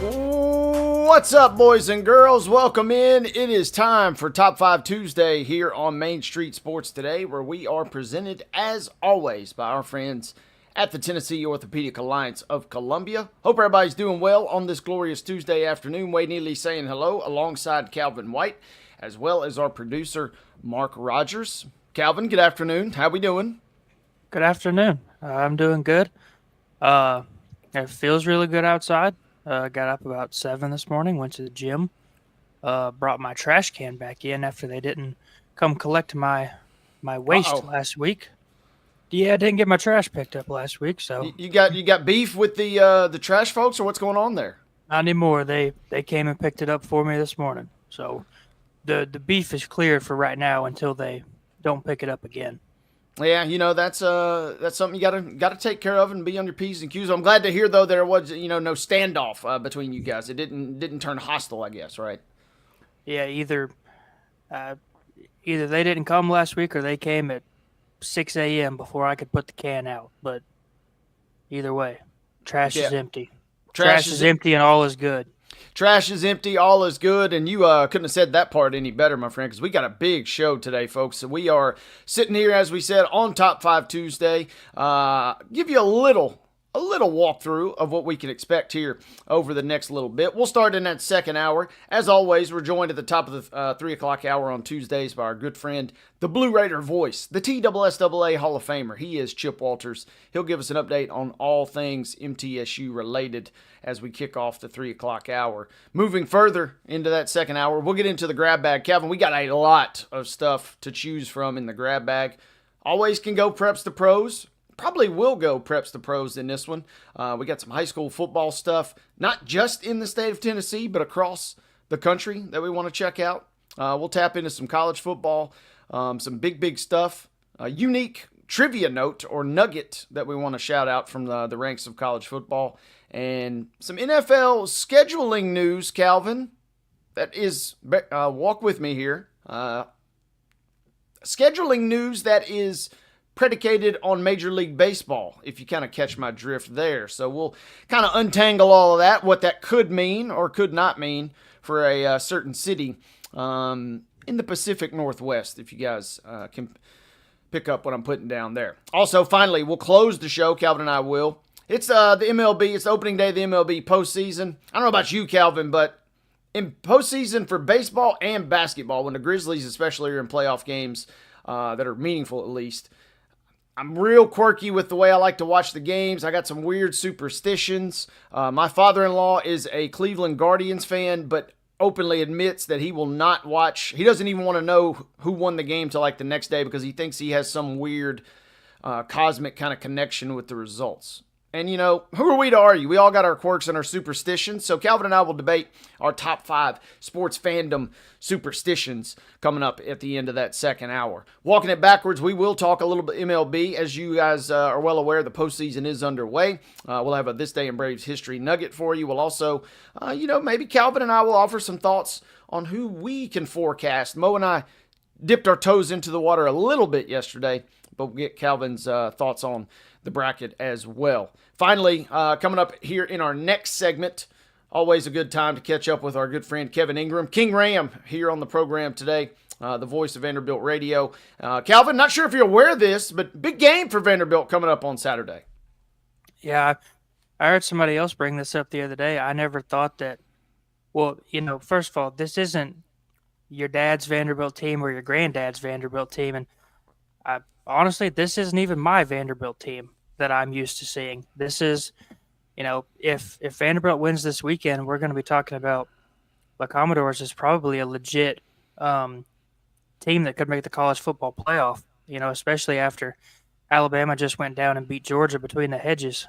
What's up, boys and girls? Welcome in. It is time for Top 5 Tuesday here on Main Street Sports Today, where we are presented, as always, by our friends at the Tennessee Orthopedic Alliance of Columbia. Hope everybody's doing well on this glorious Tuesday afternoon. Wade Neely saying hello alongside Calvin White, as well as our producer, Mark Rogers. Calvin, good afternoon. How we doing? Good afternoon. I'm doing good. It feels really good outside. Got up about 7 this morning, went to the gym, brought my trash can back in after they didn't come collect my waste last week. Yeah, I didn't get my trash picked up last week, so You got beef with the trash folks, or what's going on there? not anymore. They came and picked it up for me this morning. So the beef is cleared for right now until they don't pick it up again. Yeah, that's something you gotta take care of and be on your P's and Q's. I'm glad to hear though there was no standoff between you guys. It didn't turn hostile, I guess, right? Yeah, either they didn't come last week or they came at 6 a.m. before I could put the can out. But either way, trash is empty. Trash is empty and all is good. Trash is empty, all is good, and you couldn't have said that part any better, my friend, because we got a big show today, folks. So we are sitting here, as we said, on Top 5 Tuesday. Give you a little walkthrough of what we can expect here over the next little bit. We'll start in that second hour. As always, we're joined at the top of the 3 o'clock hour on Tuesdays by our good friend, the Blue Raider voice, the TSSAA Hall of Famer. He is Chip Walters. He'll give us an update on all things MTSU related as we kick off the 3 o'clock hour. Moving further into that second hour, we'll get into the grab bag. Calvin, we got a lot of stuff to choose from in the grab bag. Always can go preps to pros. Probably will go preps to pros in this one. We got some high school football stuff, not just in the state of Tennessee, but across the country that we want to check out. We'll tap into some college football, some big stuff, a unique trivia note or nugget that we want to shout out from the ranks of college football, and some NFL scheduling news, Calvin. That is, walk with me here. Scheduling news that is predicated on Major League Baseball, if you kind of catch my drift there. So we'll kind of untangle all of that, what that could mean or could not mean for a certain city in the Pacific Northwest, if you guys can pick up what I'm putting down there. Also, finally, we'll close the show, Calvin and I will. It's the MLB, it's the opening day of the MLB postseason. I don't know about you, Calvin, but in postseason for baseball and basketball, when the Grizzlies especially are in playoff games that are meaningful at least, I'm real quirky with the way I like to watch the games. I got some weird superstitions. My father-in-law is a Cleveland Guardians fan, but openly admits that he will not watch. He doesn't even want to know who won the game till like the next day because he thinks he has some weird cosmic kind of connection with the results. And, who are we to argue? We all got our quirks and our superstitions. So Calvin and I will debate our top 5 sports fandom superstitions coming up at the end of that second hour. Walking it backwards, we will talk a little bit MLB. As you guys are well aware, the postseason is underway. We'll have a This Day in Braves history nugget for you. We'll also, maybe Calvin and I will offer some thoughts on who we can forecast. Mo and I dipped our toes into the water a little bit yesterday, but we'll get Calvin's thoughts on the bracket as well. Finally, coming up here in our next segment, always a good time to catch up with our good friend Kevin Ingram. King Ram here on the program today, the voice of Vanderbilt Radio. Calvin, not sure if you're aware of this, but big game for Vanderbilt coming up on Saturday. Yeah, I heard somebody else bring this up the other day. I never thought that, first of all, this isn't your dad's Vanderbilt team or your granddad's Vanderbilt team, and honestly, this isn't even my Vanderbilt team that I'm used to seeing. This is, if Vanderbilt wins this weekend, we're going to be talking about the Commodores is probably a legit team that could make the college football playoff, especially after Alabama just went down and beat Georgia between the hedges.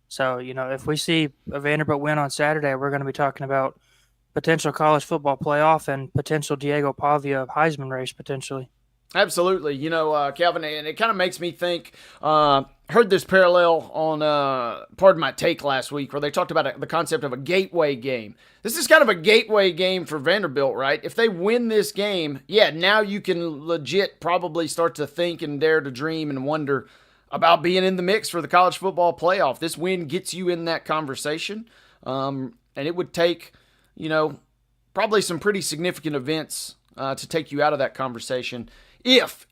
So, if we see a Vanderbilt win on Saturday, we're going to be talking about potential college football playoff and potential Diego Pavia Heisman race potentially. Absolutely. Calvin, and it kind of makes me think, heard this parallel on Pardon My Take last week where they talked about the concept of a gateway game. This is kind of a gateway game for Vanderbilt, right? If they win this game, now you can legit probably start to think and dare to dream and wonder about being in the mix for the college football playoff. This win gets you in that conversation. And it would take, probably some pretty significant events to take you out of that conversation if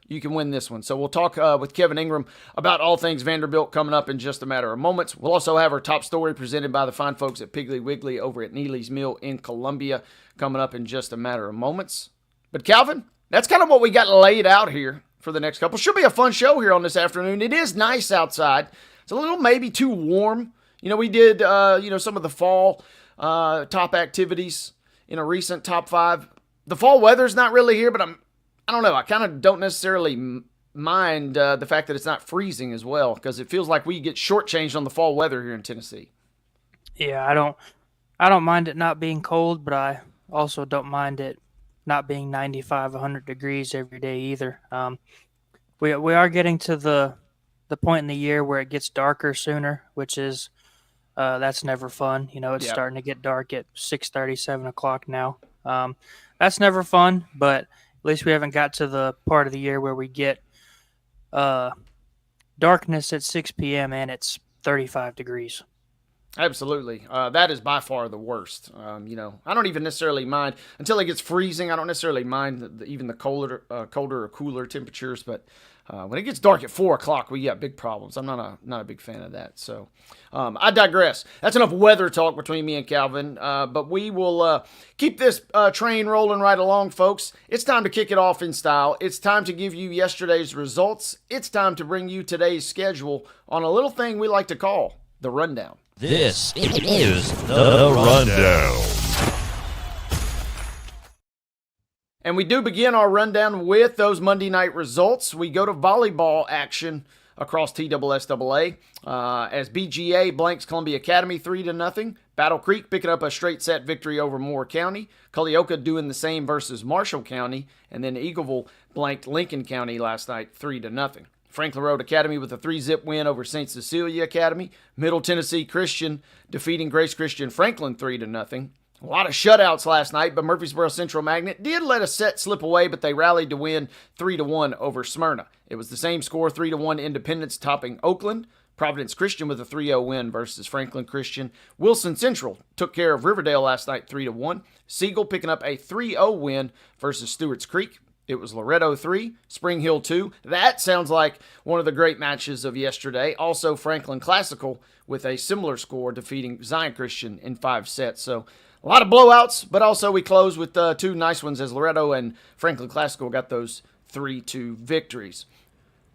you can win this one. So we'll talk with Kevin Ingram about all things Vanderbilt coming up in just a matter of moments. We'll also have our top story presented by the fine folks at Piggly Wiggly over at Neely's Mill in Columbia coming up in just a matter of moments. But Calvin, that's kind of what we got laid out here for the next couple. Should be a fun show here on this afternoon. It is nice outside. It's a little maybe too warm. We did, some of the fall top activities in a recent top 5. The fall weather's not really here, but I don't know. I kind of don't necessarily mind the fact that it's not freezing as well, because it feels like we get shortchanged on the fall weather here in Tennessee. Yeah, I don't mind it not being cold, but I also don't mind it not being 95, 100 degrees every day either. We are getting to the point in the year where it gets darker sooner, which is that's never fun. It's starting to get dark at 6:30, 7 o'clock now. That's never fun, but at least we haven't got to the part of the year where we get darkness at 6 p.m. and it's 35 degrees. Absolutely. That is by far the worst. I don't even necessarily mind until it gets freezing. I don't necessarily mind even the colder or cooler temperatures, but when it gets dark at 4 o'clock, we got big problems. I'm not a big fan of that. So I digress. That's enough weather talk between me and Calvin. But we will keep this train rolling right along, folks. It's time to kick it off in style. It's time to give you yesterday's results. It's time to bring you today's schedule on a little thing we like to call the rundown. This is the Rundown. And we do begin our rundown with those Monday night results. We go to volleyball action across TSSAA as BGA blanks Columbia Academy 3-0. Battle Creek picking up a straight set victory over Moore County. Culleoka doing the same versus Marshall County. And then Eagleville blanked Lincoln County last night 3-0. Franklin Road Academy with a 3-zip win over St. Cecilia Academy. Middle Tennessee Christian defeating Grace Christian Franklin 3-0. A lot of shutouts last night, but Murfreesboro Central Magnet did let a set slip away, but they rallied to win 3-1 over Smyrna. It was the same score, 3-1 Independence topping Oakland. Providence Christian with a 3-0 win versus Franklin Christian. Wilson Central took care of Riverdale last night 3-1. Siegel picking up a 3-0 win versus Stewart's Creek. It was Loretto 3, Spring Hill 2. That sounds like one of the great matches of yesterday. Also, Franklin Classical with a similar score defeating Zion Christian in 5 sets. So, a lot of blowouts, but also we close with 2 nice ones as Loretto and Franklin Classical got those 3-2 victories.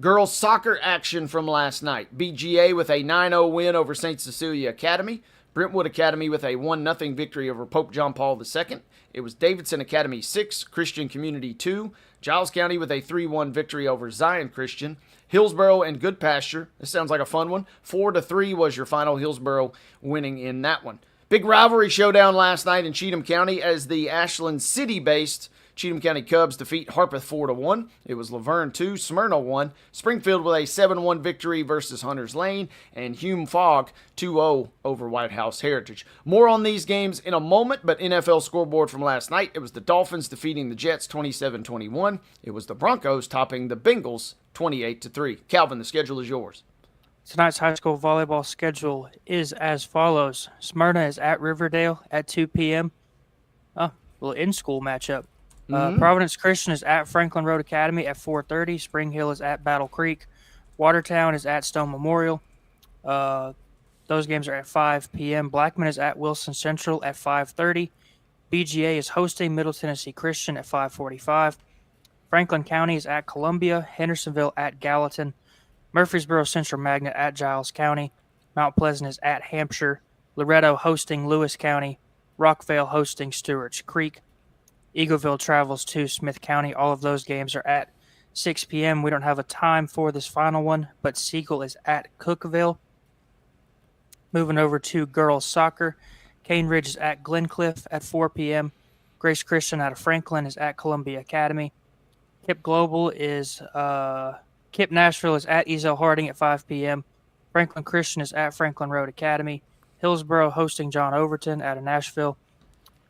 Girls soccer action from last night. BGA with a 9-0 win over St. Cecilia Academy. Brentwood Academy with a 1-0 victory over Pope John Paul II. It was Davidson Academy 6, Christian Community 2. Giles County with a 3-1 victory over Zion Christian. Hillsboro and Good Pasture. This sounds like a fun one. 4-3 was your final, Hillsboro winning in that one. Big rivalry showdown last night in Cheatham County as the Ashland City-based Cheatham County Cubs defeat Harpeth 4-1. It was Laverne 2, Smyrna 1. Springfield with a 7-1 victory versus Hunters Lane. And Hume Fogg 2-0 over White House Heritage. More on these games in a moment, but NFL scoreboard from last night. It was the Dolphins defeating the Jets 27-21. It was the Broncos topping the Bengals 28-3. Calvin, the schedule is yours. Tonight's high school volleyball schedule is as follows. Smyrna is at Riverdale at 2 p.m. A little in-school matchup. Providence Christian is at Franklin Road Academy at 4:30. Spring Hill is at Battle Creek. Watertown is at Stone Memorial. Those games are at 5 p.m. Blackman is at Wilson Central at 5:30. BGA is hosting Middle Tennessee Christian at 5:45. Franklin County is at Columbia. Hendersonville at Gallatin. Murfreesboro Central Magnet at Giles County. Mount Pleasant is at Hampshire. Loretto hosting Lewis County. Rockvale hosting Stewart's Creek. Eagleville travels to Smith County. All of those games are at 6 p.m. We don't have a time for this final one, but Siegel is at Cookeville. Moving over to girls soccer. Cane Ridge is at Glencliff at 4 p.m. Grace Christian out of Franklin is at Columbia Academy. Kip Global is Kip Nashville is at Ezel Harding at 5 p.m. Franklin Christian is at Franklin Road Academy. Hillsboro hosting John Overton out of Nashville.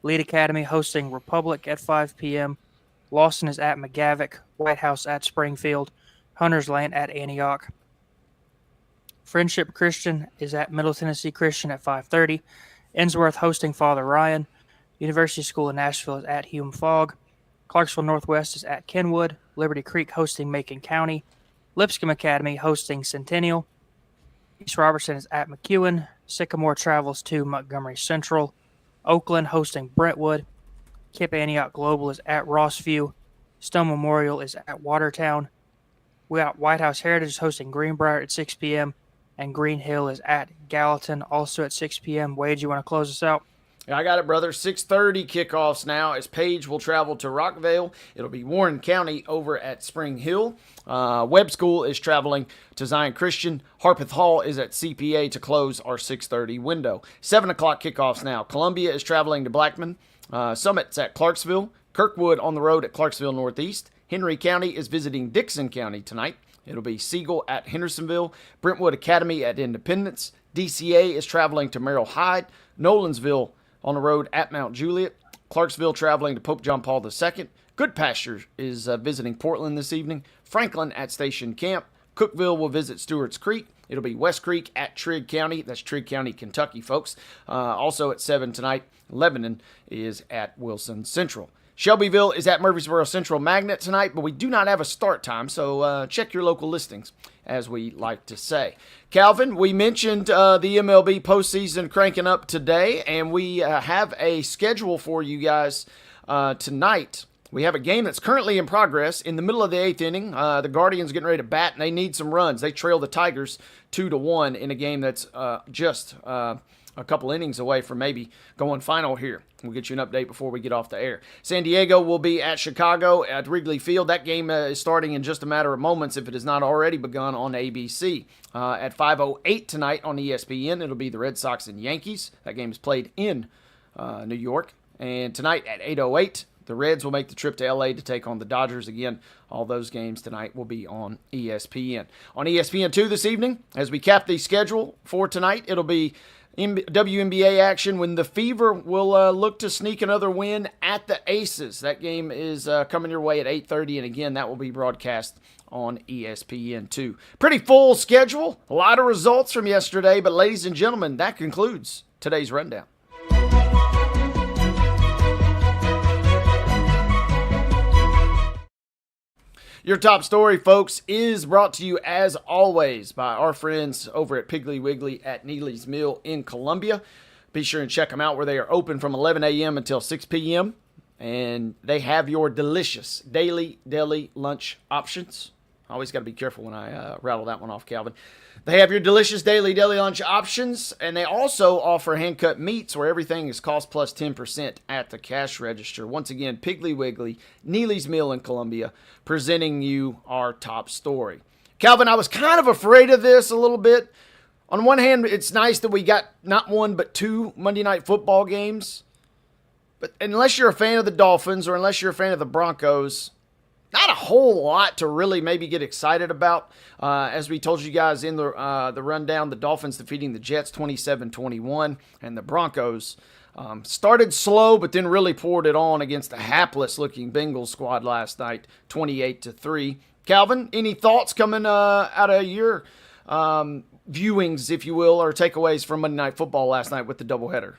Lead Academy hosting Republic at 5 p.m. Lawson is at McGavick. White House at Springfield. Hunters Lane at Antioch. Friendship Christian is at Middle Tennessee Christian at 5:30. Ensworth hosting Father Ryan. University School of Nashville is at Hume Fogg. Clarksville Northwest is at Kenwood. Liberty Creek hosting Macon County. Lipscomb Academy hosting Centennial. East Robertson is at McEwen. Sycamore travels to Montgomery Central. Oakland hosting Brentwood. Kip Antioch Global is at Rossview. Stone Memorial is at Watertown. We got White House Heritage is hosting Greenbrier at 6 p.m. And Green Hill is at Gallatin also at 6 p.m. Wade, you want to close us out? Yeah, I got it, brother. 6:30 kickoffs now as Page will travel to Rockvale. It'll be Warren County over at Spring Hill. Webb School is traveling to Zion Christian. Harpeth Hall is at CPA to close our 6:30 window. 7 o'clock kickoffs now. Columbia is traveling to Blackman. Summit's at Clarksville. Kirkwood on the road at Clarksville Northeast. Henry County is visiting Dixon County tonight. It'll be Siegel at Hendersonville. Brentwood Academy at Independence. DCA is traveling to Merrill Hyde. Nolansville on the road at Mount Juliet. Clarksville traveling to Pope John Paul II. Good Pasture is visiting Portland this evening. Franklin at Station Camp. Cookeville will visit Stewart's Creek. It'll be West Creek at Trigg County. That's Trigg County, Kentucky, folks. Also at 7 tonight, Lebanon is at Wilson Central. Shelbyville is at Murfreesboro Central Magnet tonight, but we do not have a start time, so check your local listings, as we like to say. Calvin, we mentioned the MLB postseason cranking up today, and we have a schedule for you guys tonight. We have a game that's currently in progress in the middle of the 8th inning. The Guardians getting ready to bat, and they need some runs. They trail the Tigers 2-1 in a game that's just a couple innings away from maybe going final here. We'll get you an update before we get off the air. San Diego will be at Chicago at Wrigley Field. That game is starting in just a matter of moments if it has not already begun on ABC. At 5:08 tonight on ESPN, it'll be the Red Sox and Yankees. That game is played in New York. And tonight at 8:08, the Reds will make the trip to L.A. to take on the Dodgers again. All those games tonight will be on ESPN. On ESPN2 this evening, as we cap the schedule for tonight, it'll be WNBA action when the Fever will look to sneak another win at the Aces. That game is coming your way at 8:30, and again, that will be broadcast on ESPN2. Pretty full schedule, a lot of results from yesterday, but ladies and gentlemen, that concludes today's rundown. Your top story, folks, is brought to you, as always, by our friends over at Piggly Wiggly at Neely's Mill in Columbia. Be sure and check them out where they are open from 11 a.m. until 6 p.m. And they have your delicious daily deli lunch options. I always got to be careful when I rattle that one off, Calvin. They have your delicious daily deli lunch options, and they also offer hand-cut meats where everything is cost plus 10% at the cash register. Once again, Piggly Wiggly, Neely's Mill in Columbia, presenting you our top story. Calvin, I was kind of afraid of this a little bit. On one hand, it's nice that we got not one but two Monday Night Football games. But unless you're a fan of the Dolphins or unless you're a fan of the Broncos, not a whole lot to really maybe get excited about. As we told you guys in the rundown, the Dolphins defeating the Jets 27-21, and the Broncos started slow but then really poured it on against the hapless-looking Bengals squad last night, 28-3. Calvin, any thoughts coming out of your viewings, if you will, or takeaways from Monday Night Football last night with the doubleheader?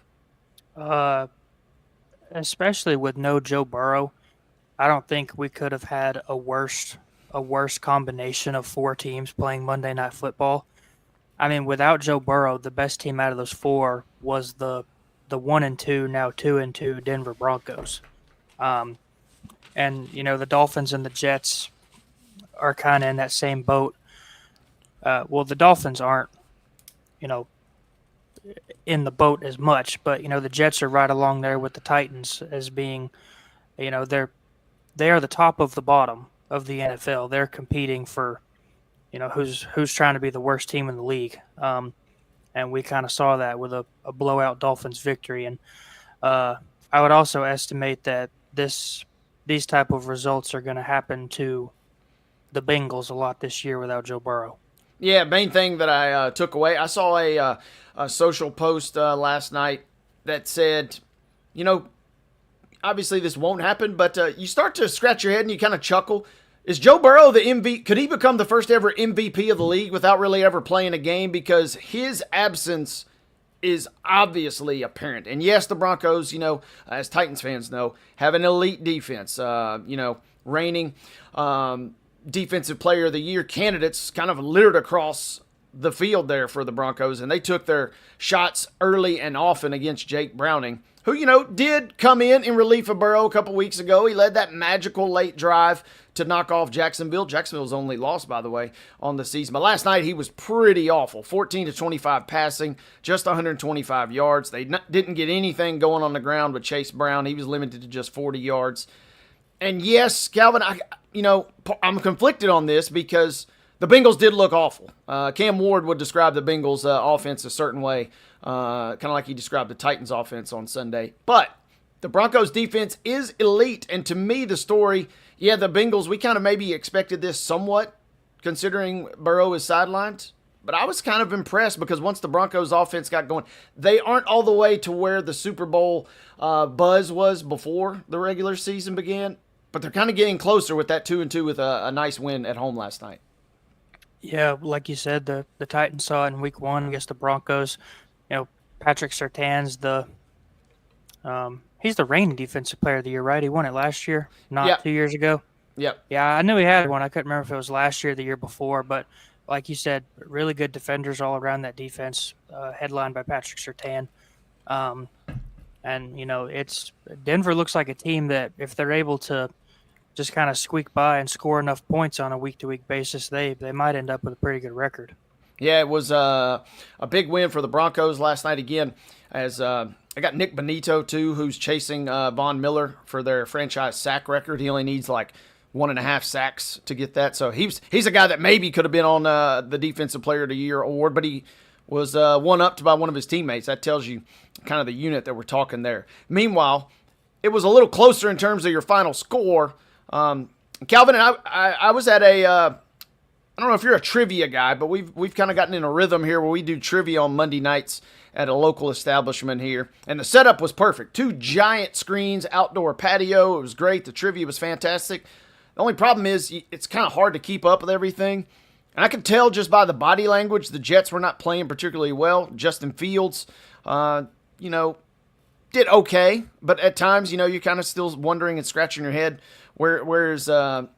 Especially with no Joe Burrow. I don't think we could have had a worse combination of four teams playing Monday Night Football. I mean, without Joe Burrow, the best team out of those four was the 1-2, now 2-2 Denver Broncos. And you know, the Dolphins and the Jets are kind of in that same boat. Well, the Dolphins aren't, you know, in the boat as much, but you know, the Jets are right along there with the Titans as being, you know, they are the top of the bottom of the NFL. They're competing for, you know, who's trying to be the worst team in the league. And we kind of saw that with a blowout Dolphins victory. And I would also estimate that these type of results are going to happen to the Bengals a lot this year without Joe Burrow. Yeah, main thing that I took away, I saw a social post last night that said, you know, obviously this won't happen, but you start to scratch your head and you kind of chuckle. Is Joe Burrow the MVP? Could he become the first ever MVP of the league without really ever playing a game? Because his absence is obviously apparent. And yes, the Broncos, as Titans fans know, have an elite defense. Reigning Defensive Player of the Year candidates kind of littered across the field there for the Broncos, and they took their shots early and often against Jake Browning, who, did come in relief of Burrow a couple weeks ago. He led that magical late drive to knock off Jacksonville. Jacksonville's only loss, by the way, on the season. But last night he was pretty awful. 14 to 25 passing, just 125 yards. They didn't get anything going on the ground with Chase Brown. He was limited to just 40 yards. And yes, Calvin, I'm conflicted on this because the Bengals did look awful. Cam Ward would describe the Bengals offense a certain way, kind of like he described the Titans offense on Sunday. But the Broncos defense is elite. And to me, the story, the Bengals, we kind of maybe expected this somewhat, considering Burrow is sidelined. But I was kind of impressed because once the Broncos offense got going, they aren't all the way to where the Super Bowl buzz was before the regular season began. But they're kind of getting closer with that 2-2 with a nice win at home last night. Yeah, like you said, the Titans saw it in week 1 against the Broncos. Patrick Surtain's he's the reigning defensive player of the year, right? He won it last year, not 2 years ago. Yep. Yeah, I knew he had one. I couldn't remember if it was last year or the year before, but like you said, really good defenders all around that defense, headlined by Patrick Surtain. It's Denver looks like a team that if they're able to just kind of squeak by and score enough points on a week-to-week basis, they might end up with a pretty good record. Yeah, it was a big win for the Broncos last night again. As I got Nick Bonito, too, who's chasing Von Miller for their franchise sack record. He only needs like 1.5 sacks to get that. So he's a guy that maybe could have been on the Defensive Player of the Year award, but he was one-upped by one of his teammates. That tells you kind of the unit that we're talking there. Meanwhile, it was a little closer in terms of your final score. Calvin and I was at I don't know if you're a trivia guy, but we've kind of gotten in a rhythm here where we do trivia on Monday nights at a local establishment here. And the setup was perfect. 2 giant screens, outdoor patio. It was great. The trivia was fantastic. The only problem is it's kind of hard to keep up with everything. And I could tell just by the body language, the Jets were not playing particularly well. Justin Fields, did okay. But at times, you're kind of still wondering and scratching your head where's the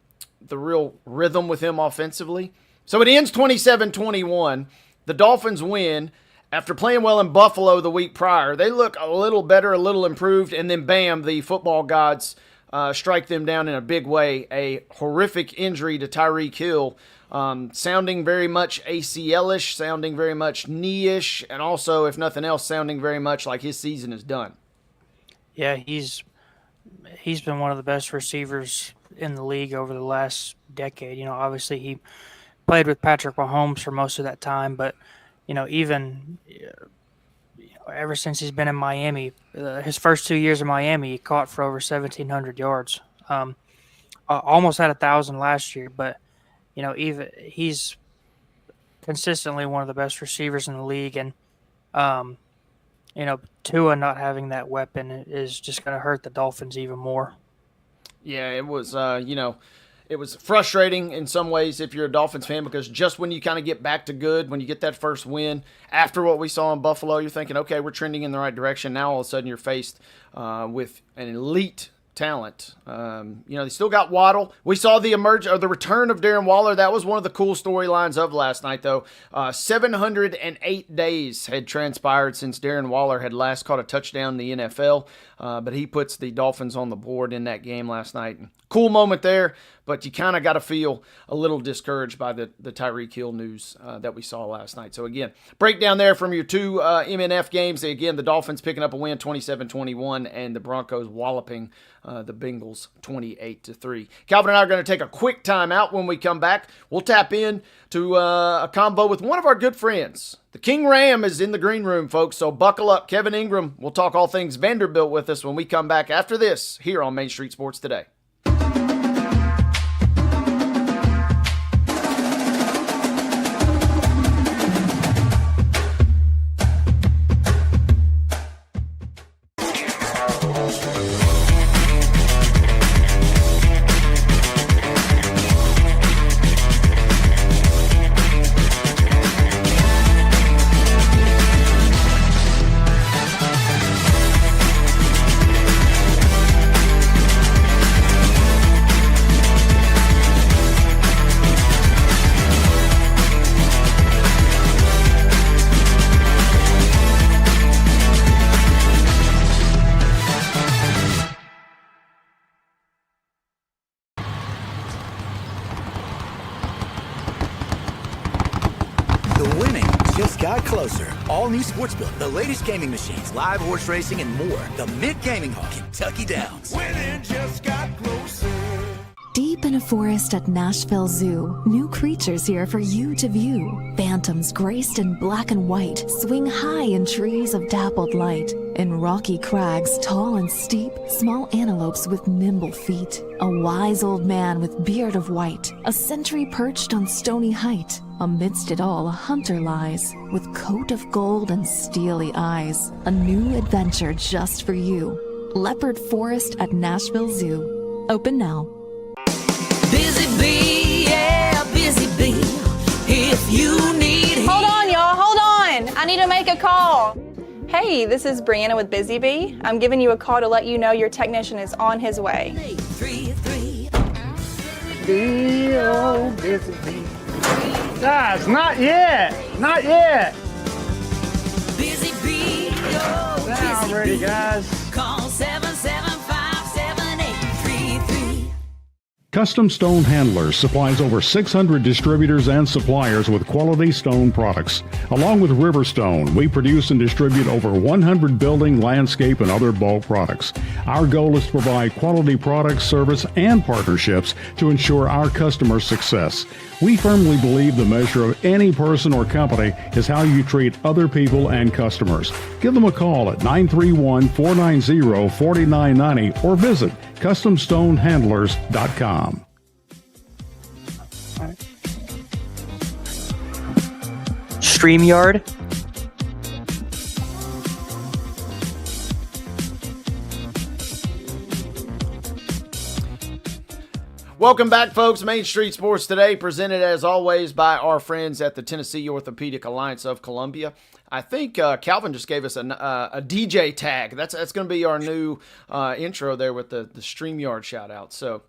real rhythm with him offensively. So it ends 27-21. The Dolphins win. After playing well in Buffalo the week prior, they look a little better, a little improved, and then bam, the football gods strike them down in a big way. A horrific injury to Tyreek Hill, sounding very much ACL-ish, sounding very much knee-ish, and also, if nothing else, sounding very much like his season is done. Yeah, he's been one of the best receivers in the league over the last decade. Obviously he played with Patrick Mahomes for most of that time, but even ever since he's been in Miami, his first 2 years in Miami, he caught for over 1,700 yards. Almost had 1,000 last year, but even he's consistently one of the best receivers in the league, and Tua not having that weapon is just going to hurt the Dolphins even more. Yeah, it was, it was frustrating in some ways if you're a Dolphins fan because just when you kind of get back to good, when you get that first win, after what we saw in Buffalo, you're thinking, okay, we're trending in the right direction. Now all of a sudden you're faced with an elite talent. They still got Waddle. We saw the return of Darren Waller. That was one of the cool storylines of last night, though. 708 days had transpired since Darren Waller had last caught a touchdown in the NFL, but he puts the Dolphins on the board in that game last night. Cool moment there, but you kind of got to feel a little discouraged by the Tyreek Hill news that we saw last night. So, again, breakdown there from your 2 MNF games. Again, the Dolphins picking up a win 27-21 and the Broncos walloping the Bengals 28-3. Calvin and I are going to take a quick time out. When we come back, we'll tap in to a combo with one of our good friends. The King Ram is in the green room, folks, so buckle up. Kevin Ingram will talk all things Vanderbilt with us when we come back after this here on Main Street Sports Today. closer. All new Sportsbook, the latest gaming machines, live horse racing, and more. The Mid Gaming Hall, Kentucky Downs. Winning just got closer. Deep in a forest at Nashville Zoo, new creatures here for you to view. Phantoms graced in black and white swing high in trees of dappled light. In rocky crags, tall and steep, small antelopes with nimble feet. A wise old man with beard of white, a sentry perched on stony height. Amidst it all, a hunter lies, with coat of gold and steely eyes. A new adventure just for you. Leopard Forest at Nashville Zoo. Open now. Busy bee, yeah, busy bee. If you need Hold on, y'all, hold on. I need to make a call. Hey, this is Brianna with Busy Bee. I'm giving you a call to let you know your technician is on his way. 833. Busy bee. Guys, not yet. Not yet. Busy bee, oh, Now busy ready, bee. guys. Call 775-7833. Custom Stone Handlers supplies over 600 distributors and suppliers with quality stone products. Along with Riverstone, we produce and distribute over 100 building, landscape, and other bulk products. Our goal is to provide quality products, service, and partnerships to ensure our customers' success. We firmly believe the measure of any person or company is how you treat other people and customers. Give them a call at 931-490-4990 or visit CustomStoneHandlers.com. StreamYard. Welcome back, folks. Main Street Sports Today, presented as always by our friends at the Tennessee Orthopedic Alliance of Columbia. I think Calvin just gave us a DJ tag. That's going to be our new intro there with the StreamYard shout out. So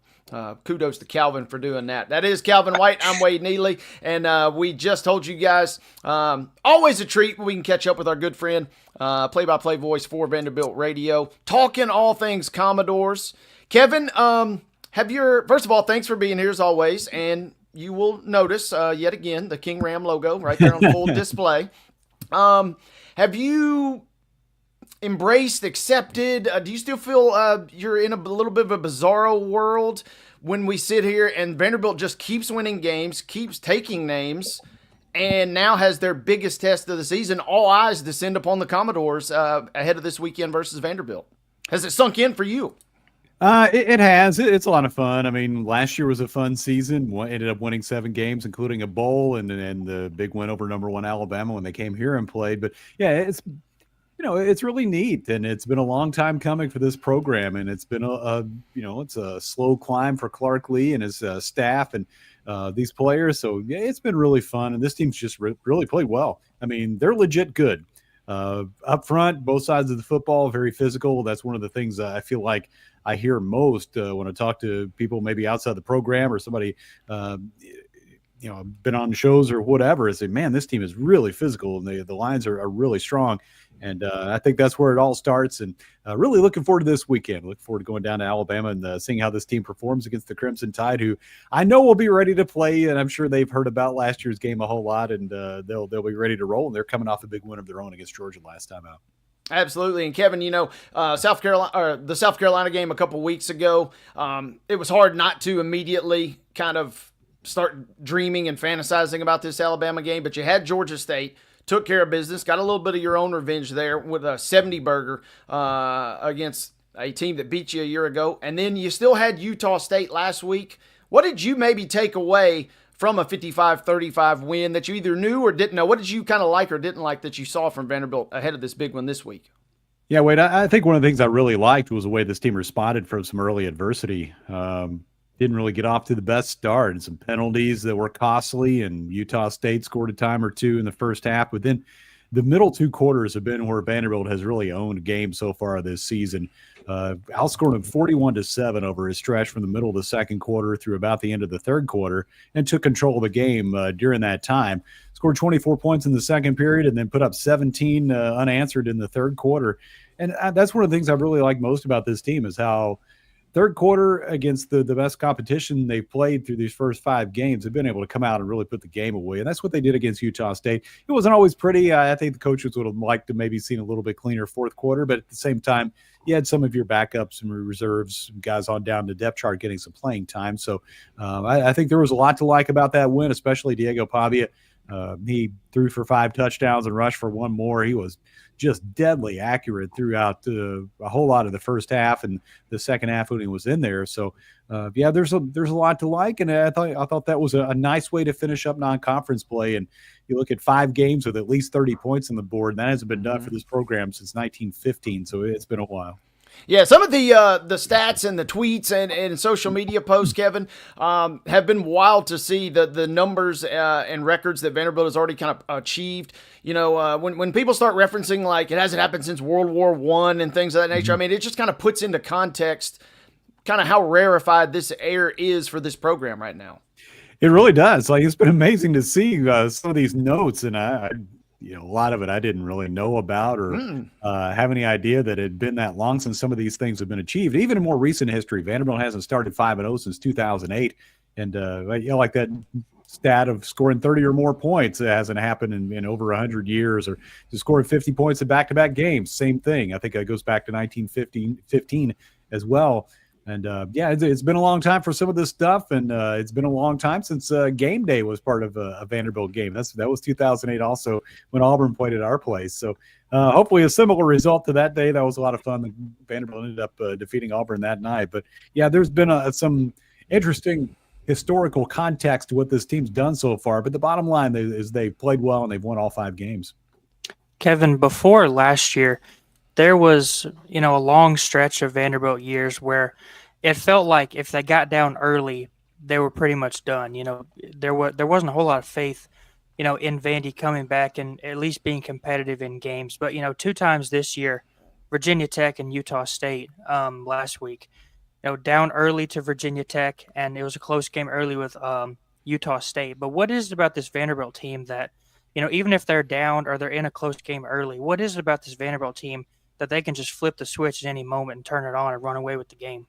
kudos to Calvin for doing that. That is Calvin White. I'm Wade Neely. And we just told you guys, always a treat when we can catch up with our good friend, play-by-play voice for Vanderbilt Radio, talking all things Commodores. Kevin, first of all, thanks for being here as always, and you will notice yet again the King Ram logo right there on full display. Have you embraced, accepted? Do you still feel you're in a little bit of a bizarro world when we sit here and Vanderbilt just keeps winning games, keeps taking names, and now has their biggest test of the season? All eyes descend upon the Commodores ahead of this weekend versus Vanderbilt. Has it sunk in for you? It has. It's a lot of fun. I mean, last year was a fun season. Ended up winning 7 games, including a bowl and the big win over number 1 Alabama when they came here and played. But yeah, it's really neat, and it's been a long time coming for this program, and it's been it's a slow climb for Clark Lee and his staff and these players. So yeah, it's been really fun, and this team's just really played well. I mean, they're legit good. Up front, both sides of the football, very physical. That's one of the things I feel like I hear most when I talk to people maybe outside the program or somebody, been on shows or whatever, is say, man, this team is really physical and the lines are really strong. And I think that's where it all starts. And really looking forward to this weekend. Look forward to going down to Alabama and seeing how this team performs against the Crimson Tide, who I know will be ready to play. And I'm sure they've heard about last year's game a whole lot, and they'll be ready to roll. And they're coming off a big win of their own against Georgia last time out. Absolutely. And Kevin, the South Carolina game a couple weeks ago, it was hard not to immediately kind of start dreaming and fantasizing about this Alabama game, but you had Georgia State, took care of business, got a little bit of your own revenge there with a 70-burger against a team that beat you a year ago. And then you still had Utah State last week. What did you maybe take away from a 55-35 win that you either knew or didn't know? What did you kind of like or didn't like that you saw from Vanderbilt ahead of this big one this week? Yeah, Wade, I think one of the things I really liked was the way this team responded from some early adversity. Didn't really get off to the best start, and some penalties that were costly, and Utah State scored a time or two in the first half. But then the middle 2 quarters have been where Vanderbilt has really owned games so far this season. Outscored them 41-7 over his stretch from the middle of the second quarter through about the end of the third quarter, and took control of the game during that time. Scored 24 points in the second period and then put up 17 unanswered in the third quarter. And that's one of the things I really like most about this team is how third quarter against the best competition they've played through these first 5 games, they've been able to come out and really put the game away. And that's what they did against Utah State. It wasn't always pretty. I think the coaches would have liked to maybe seen a little bit cleaner fourth quarter, but at the same time, you had some of your backups and reserves, guys on down the depth chart getting some playing time. So I think there was a lot to like about that win, especially Diego Pavia. He threw for 5 touchdowns and rushed for 1 more. He was just deadly accurate throughout a whole lot of the first half and the second half when he was in there. So there's a lot to like, and I thought that was a nice way to finish up non-conference play. And you look at 5 games with at least 30 points on the board, and that hasn't been done for this program since 1915. So it's been a while. Yeah, some of the stats and the tweets and social media posts, Kevin, have been wild to see the numbers and records that Vanderbilt has already kind of achieved. You know, when people start referencing like it hasn't happened since World War I and things of that nature, I mean, it just kind of puts into context kind of how rarefied this air is for this program right now. It really does. Like, it's been amazing to see some of these notes, and a lot of it I didn't really know about or have any idea that it had been that long since some of these things have been achieved. Even in more recent history, Vanderbilt hasn't started 5-0 since 2008. And like that stat of scoring 30 or more points, it hasn't happened in over 100 years, or to score 50 points in back-to-back games. Same thing. I think it goes back to 1915 as well. And it's been a long time for some of this stuff, and it's been a long time since game day was part of a Vanderbilt game. That was 2008 also, when Auburn played at our place. So hopefully a similar result to that day. That was a lot of fun. Vanderbilt ended up defeating Auburn that night. But yeah, there's been some interesting historical context to what this team's done so far. But the bottom line is they've played well and they've won all 5 games. Kevin, before last year, there was, a long stretch of Vanderbilt years where it felt like if they got down early, they were pretty much done. There wasn't a whole lot of faith, in Vandy coming back and at least being competitive in games. But, 2 times this year, Virginia Tech and Utah State last week, down early to Virginia Tech, and it was a close game early with Utah State. But what is it about this Vanderbilt team that, even if they're down or they're in a close game early, what is it about this Vanderbilt team that they can just flip the switch at any moment and turn it on and run away with the game?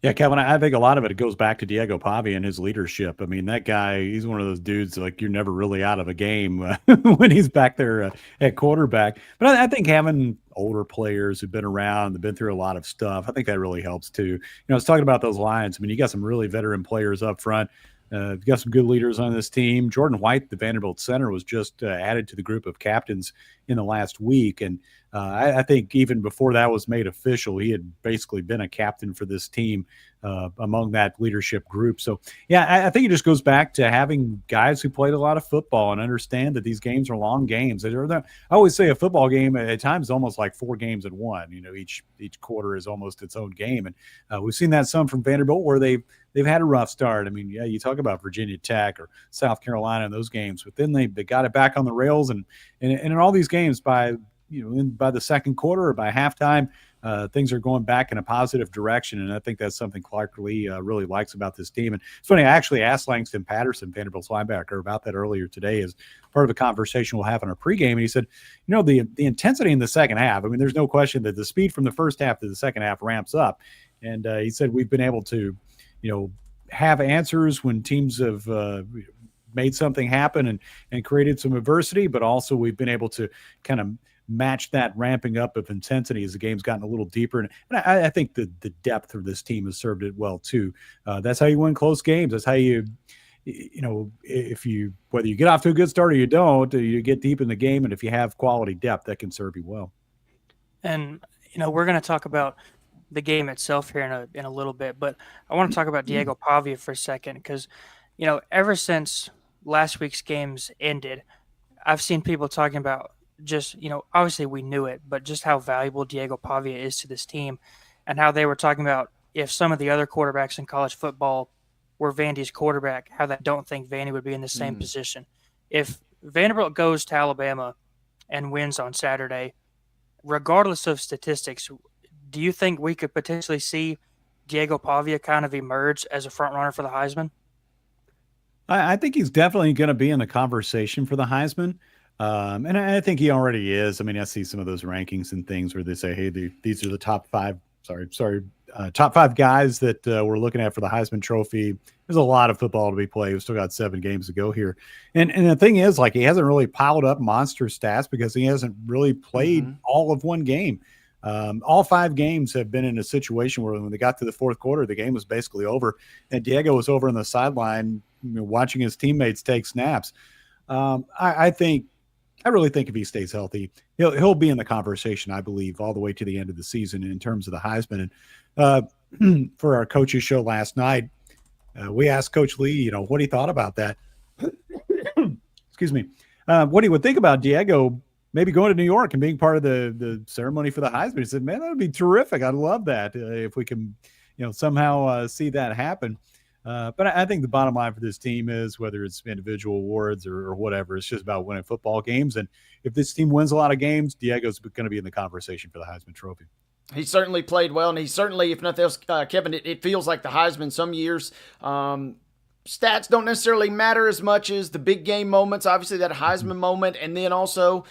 Yeah, Kevin, I think a lot of it goes back to Diego Pavia and his leadership. I mean, that guy, he's one of those dudes, like, you're never really out of a game when he's back there at quarterback. But I think having older players who've been around, they've been through a lot of stuff, I think that really helps too. I was talking about those Lions. I mean, you got some really veteran players up front. You've got some good leaders on this team. Jordan White, the Vanderbilt center, was just added to the group of captains in the last week. And I think even before that was made official, he had basically been a captain for this team among that leadership group. So, yeah, I think it just goes back to having guys who played a lot of football and understand that these games are long games. I always say a football game at times is almost like 4 games in one. Each quarter is almost its own game. And we've seen that some from Vanderbilt where they've had a rough start. I mean, yeah, you talk about Virginia Tech or South Carolina in those games, but then they got it back on the rails. And in all these games, by the second quarter or by halftime, things are going back in a positive direction. And I think that's something Clark Lee really likes about this team. And it's funny, I actually asked Langston Patterson, Vanderbilt's linebacker, about that earlier today as part of a conversation we'll have in our pregame. And he said, the intensity in the second half, I mean, there's no question that the speed from the first half to the second half ramps up. And he said, we've been able to, have answers when teams have made something happen and created some adversity, but also we've been able to kind of match that ramping up of intensity as the game's gotten a little deeper. And I think the depth of this team has served it well too. That's how you win close games. That's how whether you get off to a good start or you don't, you get deep in the game. And if you have quality depth, that can serve you well. And, we're going to talk about the game itself here in a little bit, but I want to talk about Diego Pavia for a second because, ever since last week's games ended, I've seen people talking about just, obviously we knew it, but just how valuable Diego Pavia is to this team and how they were talking about if some of the other quarterbacks in college football were Vandy's quarterback, how they don't think Vandy would be in the same position. If Vanderbilt goes to Alabama and wins on Saturday, regardless of statistics, do you think we could potentially see Diego Pavia kind of emerge as a front runner for the Heisman? I think he's definitely going to be in the conversation for the Heisman. And I think he already is. I mean, I see some of those rankings and things where they say, hey, these are the top 5. Sorry. top 5 guys that we're looking at for the Heisman Trophy. There's a lot of football to be played. We've still got 7 games to go here. And the thing is, like, he hasn't really piled up monster stats because he hasn't really played all of one game. All 5 games have been in a situation where when they got to the fourth quarter, the game was basically over. And Diego was over on the sideline, watching his teammates take snaps. I really think if he stays healthy, he'll be in the conversation, I believe, all the way to the end of the season in terms of the Heisman. And for our coaches show last night, we asked Coach Lee, what he thought about that. Excuse me. What he would think about Diego maybe going to New York and being part of the ceremony for the Heisman. He said, man, that would be terrific. I'd love that if we can, somehow see that happen. But I think the bottom line for this team is, whether it's individual awards or whatever, it's just about winning football games. And if this team wins a lot of games, Diego's going to be in the conversation for the Heisman Trophy. He certainly played well, and he certainly, if nothing else, Kevin, it feels like the Heisman some years. Stats don't necessarily matter as much as the big game moments, obviously that Heisman moment, and then also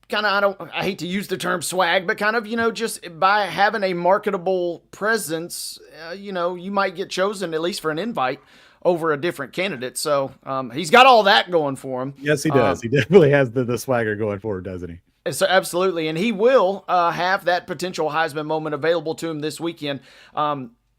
kind of, I hate to use the term swag, but kind of, just by having a marketable presence, you might get chosen at least for an invite over a different candidate. So he's got all that going for him. Yes, he does. He definitely has the swagger going forward, doesn't he? So absolutely, and he will have that potential Heisman moment available to him this weekend.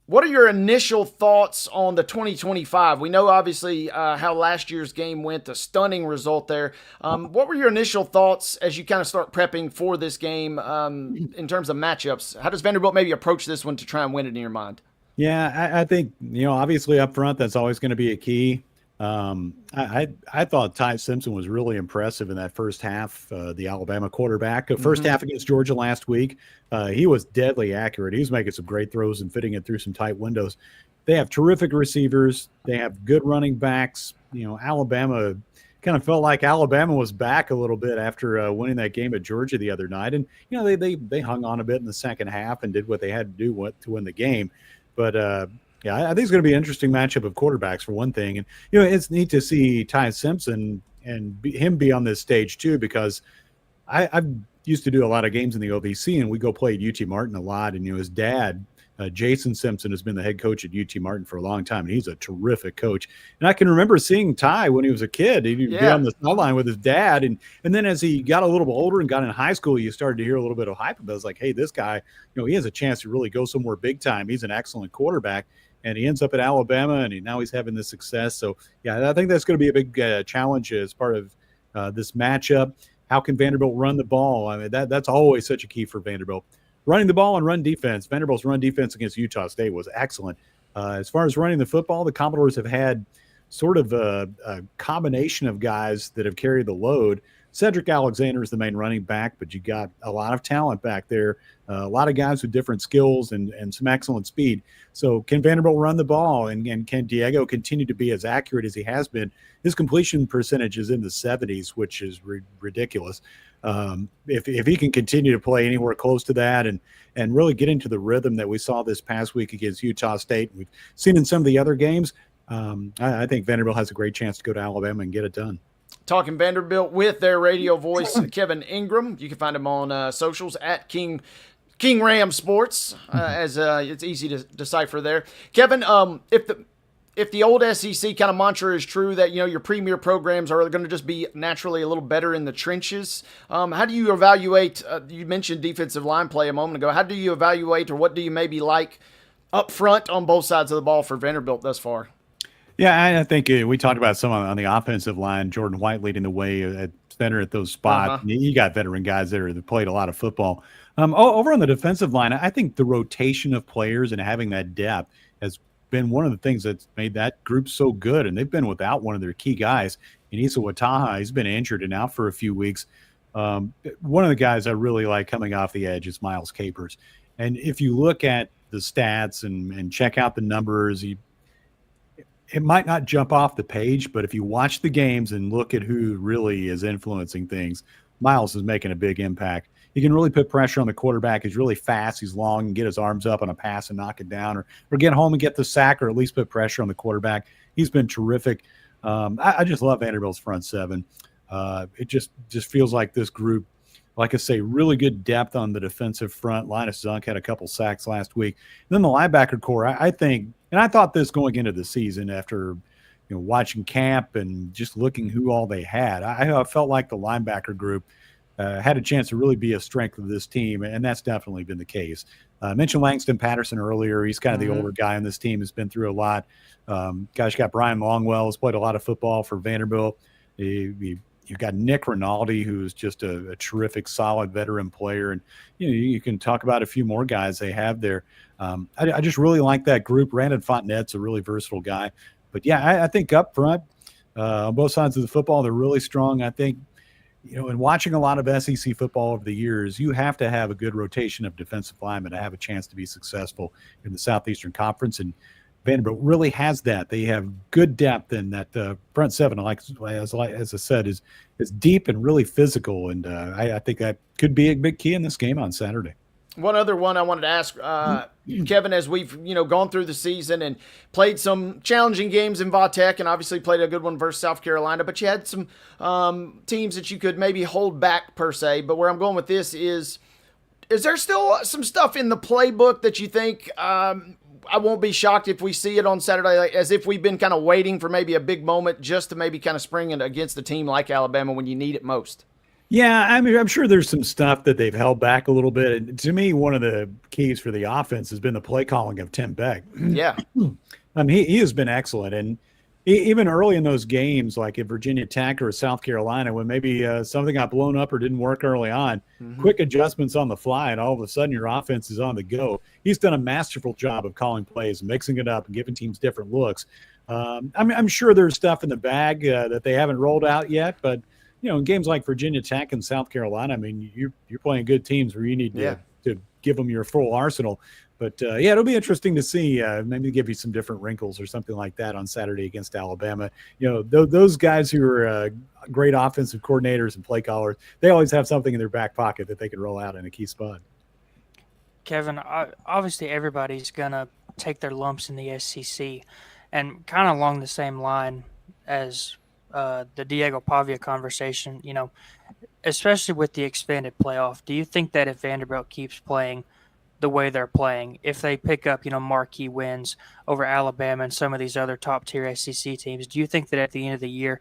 What are your initial thoughts on the 2025? We know, obviously, how last year's game went, a stunning result there. What were your initial thoughts as you kind of start prepping for this game in terms of matchups? How does Vanderbilt maybe approach this one to try and win it in your mind? Yeah, I think, obviously up front, that's always going to be a key. I thought Ty Simpson was really impressive in that first half, the Alabama quarterback. First half against Georgia last week, he was deadly accurate. He was making some great throws and fitting it through some tight windows. They have terrific receivers. They have good running backs. Alabama kind of felt like Alabama was back a little bit after winning that game at Georgia the other night. And, they hung on a bit in the second half and did what they had to do to win the game. But, yeah, I think it's going to be an interesting matchup of quarterbacks for one thing. And, it's neat to see Ty Simpson and him be on this stage too, because I've used to do a lot of games in the OVC, and we go play at UT Martin a lot. And, his dad, Jason Simpson, has been the head coach at UT Martin for a long time, and he's a terrific coach. And I can remember seeing Ty when he was a kid. He'd be on the sideline with his dad. And then as he got a little bit older and got in high school, you started to hear a little bit of hype about it. It's like, hey, this guy, he has a chance to really go somewhere big time. He's an excellent quarterback. And he ends up at Alabama, and now he's having this success. So, yeah, I think that's going to be a big challenge as part of this matchup. How can Vanderbilt run the ball? I mean, that's always such a key for Vanderbilt. Running the ball and run defense. Vanderbilt's run defense against Utah State was excellent. As far as running the football, the Commodores have had sort of a combination of guys that have carried the load. Cedric Alexander is the main running back, but you got a lot of talent back there, a lot of guys with different skills and some excellent speed. So can Vanderbilt run the ball, and can Diego continue to be as accurate as he has been? His completion percentage is in the 70s, which is ridiculous. If he can continue to play anywhere close to that and really get into the rhythm that we saw this past week against Utah State, we've seen in some of the other games, I think Vanderbilt has a great chance to go to Alabama and get it done. Talking Vanderbilt with their radio voice, Kevin Ingram. You can find him on socials at King Ram Sports, as it's easy to decipher there. Kevin, if the old SEC kind of mantra is true that your premier programs are going to just be naturally a little better in the trenches, how do you evaluate? You mentioned defensive line play a moment ago. How do you evaluate, or what do you maybe like up front on both sides of the ball for Vanderbilt thus far? Yeah, I think we talked about some on the offensive line. Jordan White leading the way at center at those spots. You got veteran guys there that played a lot of football. Over on the defensive line, I think the rotation of players and having that depth has been one of the things that's made that group so good. And they've been without one of their key guys, Inisa Wataha. He's been injured and out for a few weeks. One of the guys I really like coming off the edge is Miles Capers. And if you look at the stats and check out the numbers, it might not jump off the page, but if you watch the games and look at who really is influencing things, Miles is making a big impact. He can really put pressure on the quarterback. He's really fast. He's long and get his arms up on a pass and knock it down, or get home and get the sack, or at least put pressure on the quarterback. He's been terrific. I just love Vanderbilt's front seven. It just feels like this group like I say, really good depth on the defensive front. Linus Zunk had a couple sacks last week. And then the linebacker core, I think, and I thought this going into the season after watching camp and just looking who all they had, I felt like the linebacker group had a chance to really be a strength of this team, and that's definitely been the case. I mentioned Langston Patterson earlier. He's kind of the older guy on this team, has been through a lot. Gosh, got Brian Longwell, has played a lot of football for Vanderbilt. You've got Nick Rinaldi, who's just a terrific, solid veteran player. And, you can talk about a few more guys they have there. I just really like that group. Brandon Fontenette's a really versatile guy. But, yeah, I think up front, on both sides of the football, they're really strong. I think, in watching a lot of SEC football over the years, you have to have a good rotation of defensive linemen to have a chance to be successful in the Southeastern Conference. And Vanderbilt really has that. They have good depth in that front seven. As I said, is deep and really physical. And I think that could be a big key in this game on Saturday. One other one I wanted to ask, Kevin, as we've gone through the season and played some challenging games in Vatech, and obviously played a good one versus South Carolina, but you had some teams that you could maybe hold back per se. But where I'm going with this is there still some stuff in the playbook that you think I won't be shocked if we see it on Saturday, like, as if we've been kind of waiting for maybe a big moment just to maybe kind of spring it against a team like Alabama when you need it most? Yeah, I mean, I'm sure there's some stuff that they've held back a little bit. And to me, one of the keys for the offense has been the play calling of Tim Beck. Yeah. I mean, he has been excellent. And even early in those games, like at Virginia Tech or South Carolina, when maybe something got blown up or didn't work early on, quick adjustments on the fly, and all of a sudden your offense is on the go. He's done a masterful job of calling plays, mixing it up, and giving teams different looks. I'm sure there's stuff in the bag that they haven't rolled out yet, but in games like Virginia Tech and South Carolina, I mean, you're playing good teams where you need to give them your full arsenal. But, it'll be interesting to see, maybe give you some different wrinkles or something like that on Saturday against Alabama. Those guys who are great offensive coordinators and play callers, they always have something in their back pocket that they can roll out in a key spot. Kevin, obviously everybody's going to take their lumps in the SEC, and kind of along the same line as the Diego Pavia conversation, especially with the expanded playoff, do you think that if Vanderbilt keeps playing the way they're playing, if they pick up, marquee wins over Alabama and some of these other top-tier SEC teams, do you think that at the end of the year,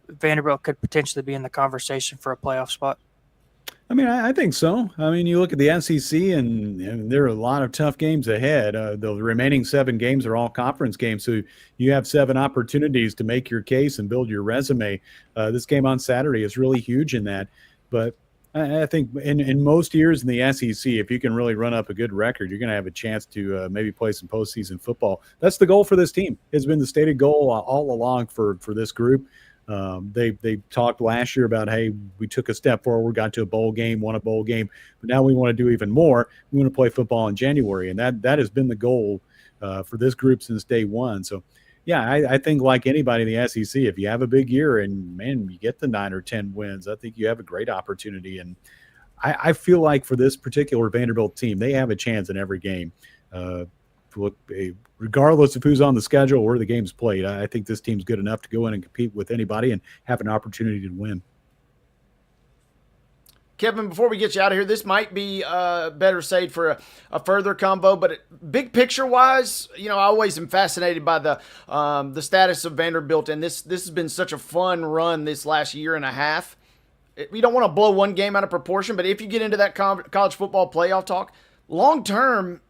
Vanderbilt could potentially be in the conversation for a playoff spot? I mean, I think so. I mean, you look at the SEC, and there are a lot of tough games ahead. The remaining 7 games are all conference games, so you have 7 opportunities to make your case and build your resume. This game on Saturday is really huge in that. But I think in most years in the SEC, if you can really run up a good record, you're going to have a chance to maybe play some postseason football. That's the goal for this team. It's been the stated goal all along for this group. They talked last year about, hey, we took a step forward, got to a bowl game, won a bowl game, but now we want to do even more. We want to play football in January, and that has been the goal for this group since day one. So, yeah, I think like anybody in the SEC, if you have a big year and, man, you get the 9 or 10 wins, I think you have a great opportunity. And I feel like for this particular Vanderbilt team, they have a chance in every game. Regardless of who's on the schedule or where the game's played, I think this team's good enough to go in and compete with anybody and have an opportunity to win. Kevin, before we get you out of here, this might be better saved for a further combo, but big picture-wise, I always am fascinated by the status of Vanderbilt, and this has been such a fun run this last year and a half. We don't want to blow one game out of proportion, but if you get into that college football playoff talk, long-term,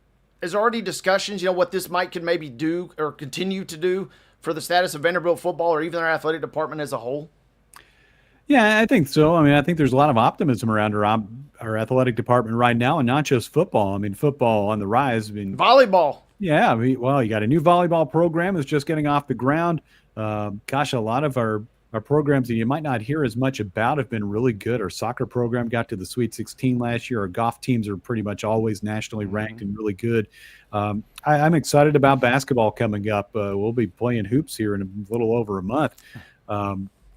is already discussions, what this could maybe do or continue to do for the status of Vanderbilt football or even our athletic department as a whole? Yeah, I think so. I mean, I think there's a lot of optimism around our athletic department right now, and not just football. I mean, football on the rise. I mean, volleyball. Yeah, you got a new volleyball program that's just getting off the ground. A lot of our programs that you might not hear as much about have been really good. Our soccer program got to the Sweet 16 last year. Our golf teams are pretty much always nationally ranked and really good. I'm excited about basketball coming up. We'll be playing hoops here in a little over a month.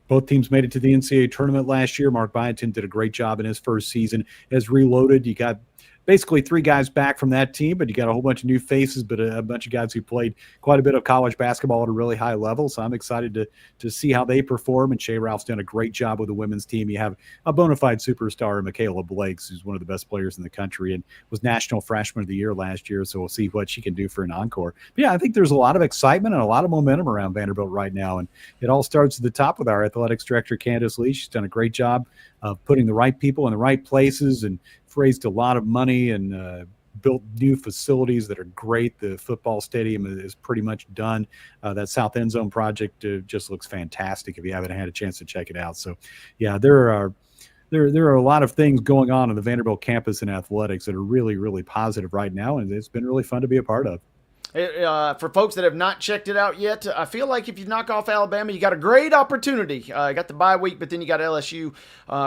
Both teams made it to the NCAA tournament last year. Mark Byington did a great job in his first season. Has reloaded. You got basically 3 guys back from that team, but you got a whole bunch of new faces, but a bunch of guys who played quite a bit of college basketball at a really high level. So I'm excited to see how they perform. And Shea Ralph's done a great job with the women's team. You have a bona fide superstar, Michaela Blakes, who's one of the best players in the country and was National Freshman of the Year last year. So we'll see what she can do for an encore. But yeah, I think there's a lot of excitement and a lot of momentum around Vanderbilt right now. And it all starts at the top with our athletics director, Candace Lee. She's done a great job of putting the right people in the right places and raised a lot of money and built new facilities that are great. The football stadium is pretty much done. That South End Zone project just looks fantastic if you haven't had a chance to check it out. So, yeah, there are a lot of things going on the Vanderbilt campus in athletics that are really, really positive right now, and it's been really fun to be a part of. For folks that have not checked it out yet, I feel like if you knock off Alabama, you got a great opportunity. You got the bye week, but then you got LSU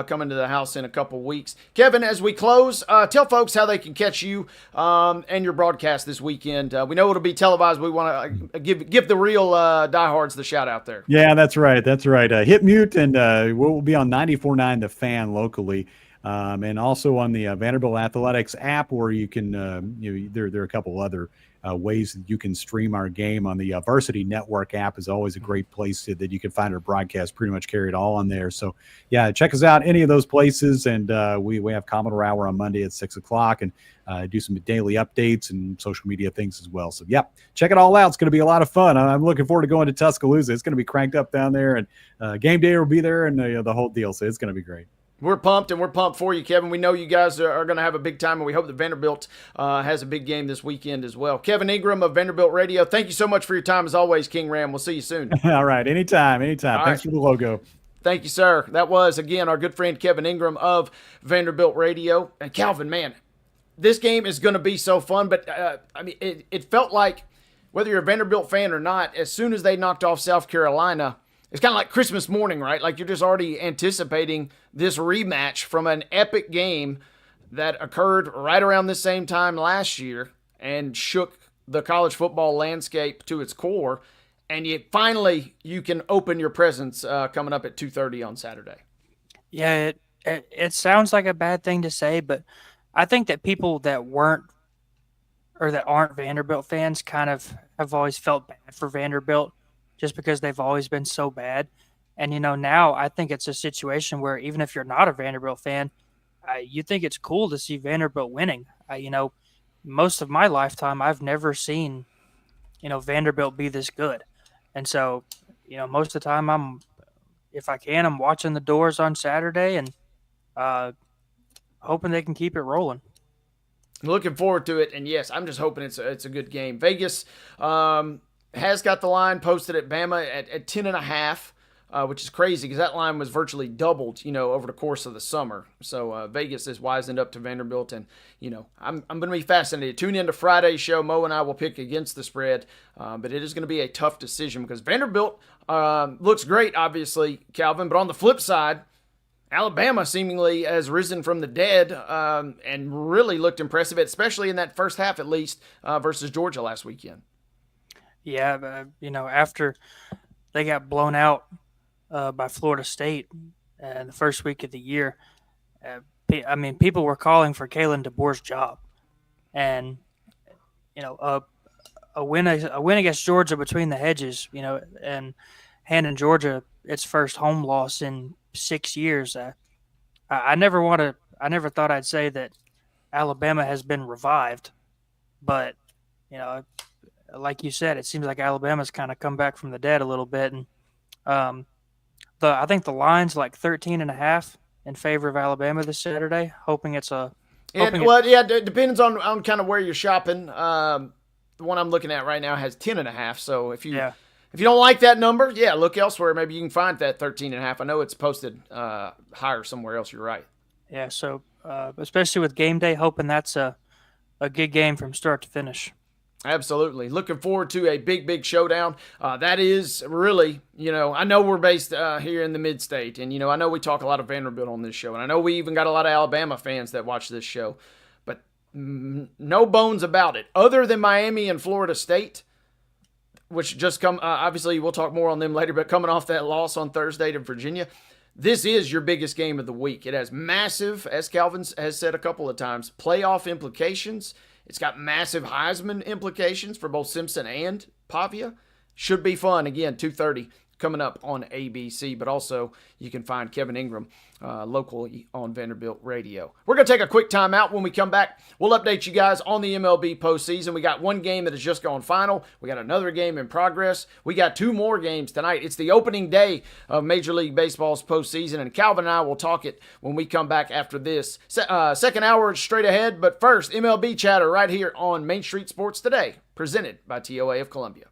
coming to the house in a couple weeks. Kevin, as we close, tell folks how they can catch you and your broadcast this weekend. We know it'll be televised. We want to give the real diehards the shout out there. Yeah, that's right. Hit mute, and we'll be on 94.9 The Fan locally. And also on the Vanderbilt Athletics app, where you can, there are a couple other ways that you can stream our game. On the Varsity Network app is always a great place that you can find our broadcast pretty much carried all on there. So, yeah, check us out any of those places. And we have Commodore Hour on Monday at 6 o'clock and do some daily updates and social media things as well. So, yeah, check it all out. It's going to be a lot of fun. I'm looking forward to going to Tuscaloosa. It's going to be cranked up down there, and game day will be there, and the whole deal. So it's going to be great. We're pumped, and we're pumped for you, Kevin. We know you guys are going to have a big time, and we hope that Vanderbilt has a big game this weekend as well. Kevin Ingram of Vanderbilt Radio, thank you so much for your time as always, King Ram. We'll see you soon. All right, anytime. All Thanks right. for the logo. Thank you, sir. That was, again, our good friend Kevin Ingram of Vanderbilt Radio. And Calvin, man, this game is going to be so fun, but it felt like, whether you're a Vanderbilt fan or not, as soon as they knocked off South Carolina, it's kind of like Christmas morning, right? Like you're just already anticipating this rematch from an epic game that occurred right around the same time last year and shook the college football landscape to its core. And you can open your presents coming up at 2:30 on Saturday. Yeah, it sounds like a bad thing to say, but I think that people that aren't Vanderbilt fans kind of have always felt bad for Vanderbilt, just because they've always been so bad. And, now I think it's a situation where even if you're not a Vanderbilt fan, you think it's cool to see Vanderbilt winning. Most of my lifetime, I've never seen, Vanderbilt be this good. And so, most of the time if I can, I'm watching the doors on Saturday and hoping they can keep it rolling. Looking forward to it. And yes, I'm just hoping it's a good game. Vegas, has got the line posted at Bama at 10.5, which is crazy because that line was virtually doubled, over the course of the summer. So Vegas is wisened up to Vanderbilt, and I'm going to be fascinated. Tune in to Friday's show. Mo and I will pick against the spread, but it is going to be a tough decision because Vanderbilt looks great, obviously, Calvin. But on the flip side, Alabama seemingly has risen from the dead and really looked impressive, especially in that first half at least, versus Georgia last weekend. Yeah, after they got blown out by Florida State the first week of the year, people were calling for Kalen DeBoer's job, and a win against Georgia between the hedges, and handing Georgia its first home loss in 6 years. I never thought I'd say that Alabama has been revived, but like you said, it seems like Alabama's kind of come back from the dead a little bit. And I think the line's like 13.5 in favor of Alabama this Saturday, hoping it's a... it depends on kind of where you're shopping. The one I'm looking at right now has 10.5. So if you don't like that number, look elsewhere. Maybe you can find that 13.5. I know it's posted higher somewhere else. You're right. Yeah, so especially with game day, hoping that's a good game from start to finish. Absolutely. Looking forward to a big showdown. That is really, I know we're based here in the mid-state, and, I know we talk a lot of Vanderbilt on this show, and I know we even got a lot of Alabama fans that watch this show, but no bones about it. Other than Miami and Florida State, which just obviously we'll talk more on them later, but coming off that loss on Thursday to Virginia, this is your biggest game of the week. It has massive, as Calvin has said a couple of times, playoff implications. It's got massive Heisman implications for both Simpson and Pavia. Should be fun. Again, 2:30 coming up on ABC, but also you can find Kevin Ingram locally on Vanderbilt Radio. We're going to take a quick time out. When we come back, we'll update you guys on the MLB postseason. We got one game that has just gone final. We got another game in progress. We got two more games tonight. It's the opening day of Major League Baseball's postseason, and Calvin and I will talk it when we come back after this. Second hour is straight ahead, but first, MLB chatter right here on Main Street Sports Today, presented by TOA of Columbia.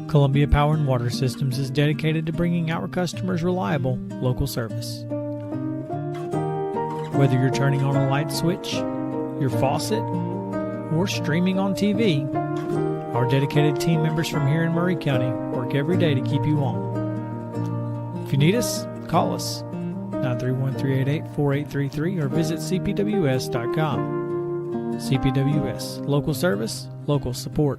Columbia Power and Water Systems is dedicated to bringing our customers reliable, local service. Whether you're turning on a light switch, your faucet, or streaming on TV, our dedicated team members from here in Murray County work every day to keep you on. If you need us, call us 931-388-4833 or visit cpws.com. CPWS, local service, local support.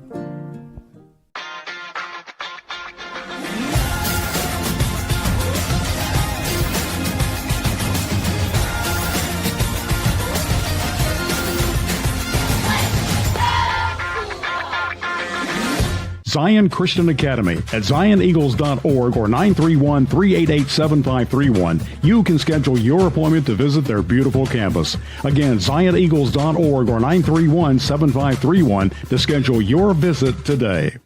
Zion Christian Academy at zioneagles.org or 931-388-7531. You can schedule your appointment to visit their beautiful campus. Again, zioneagles.org or 931-7531 to schedule your visit today.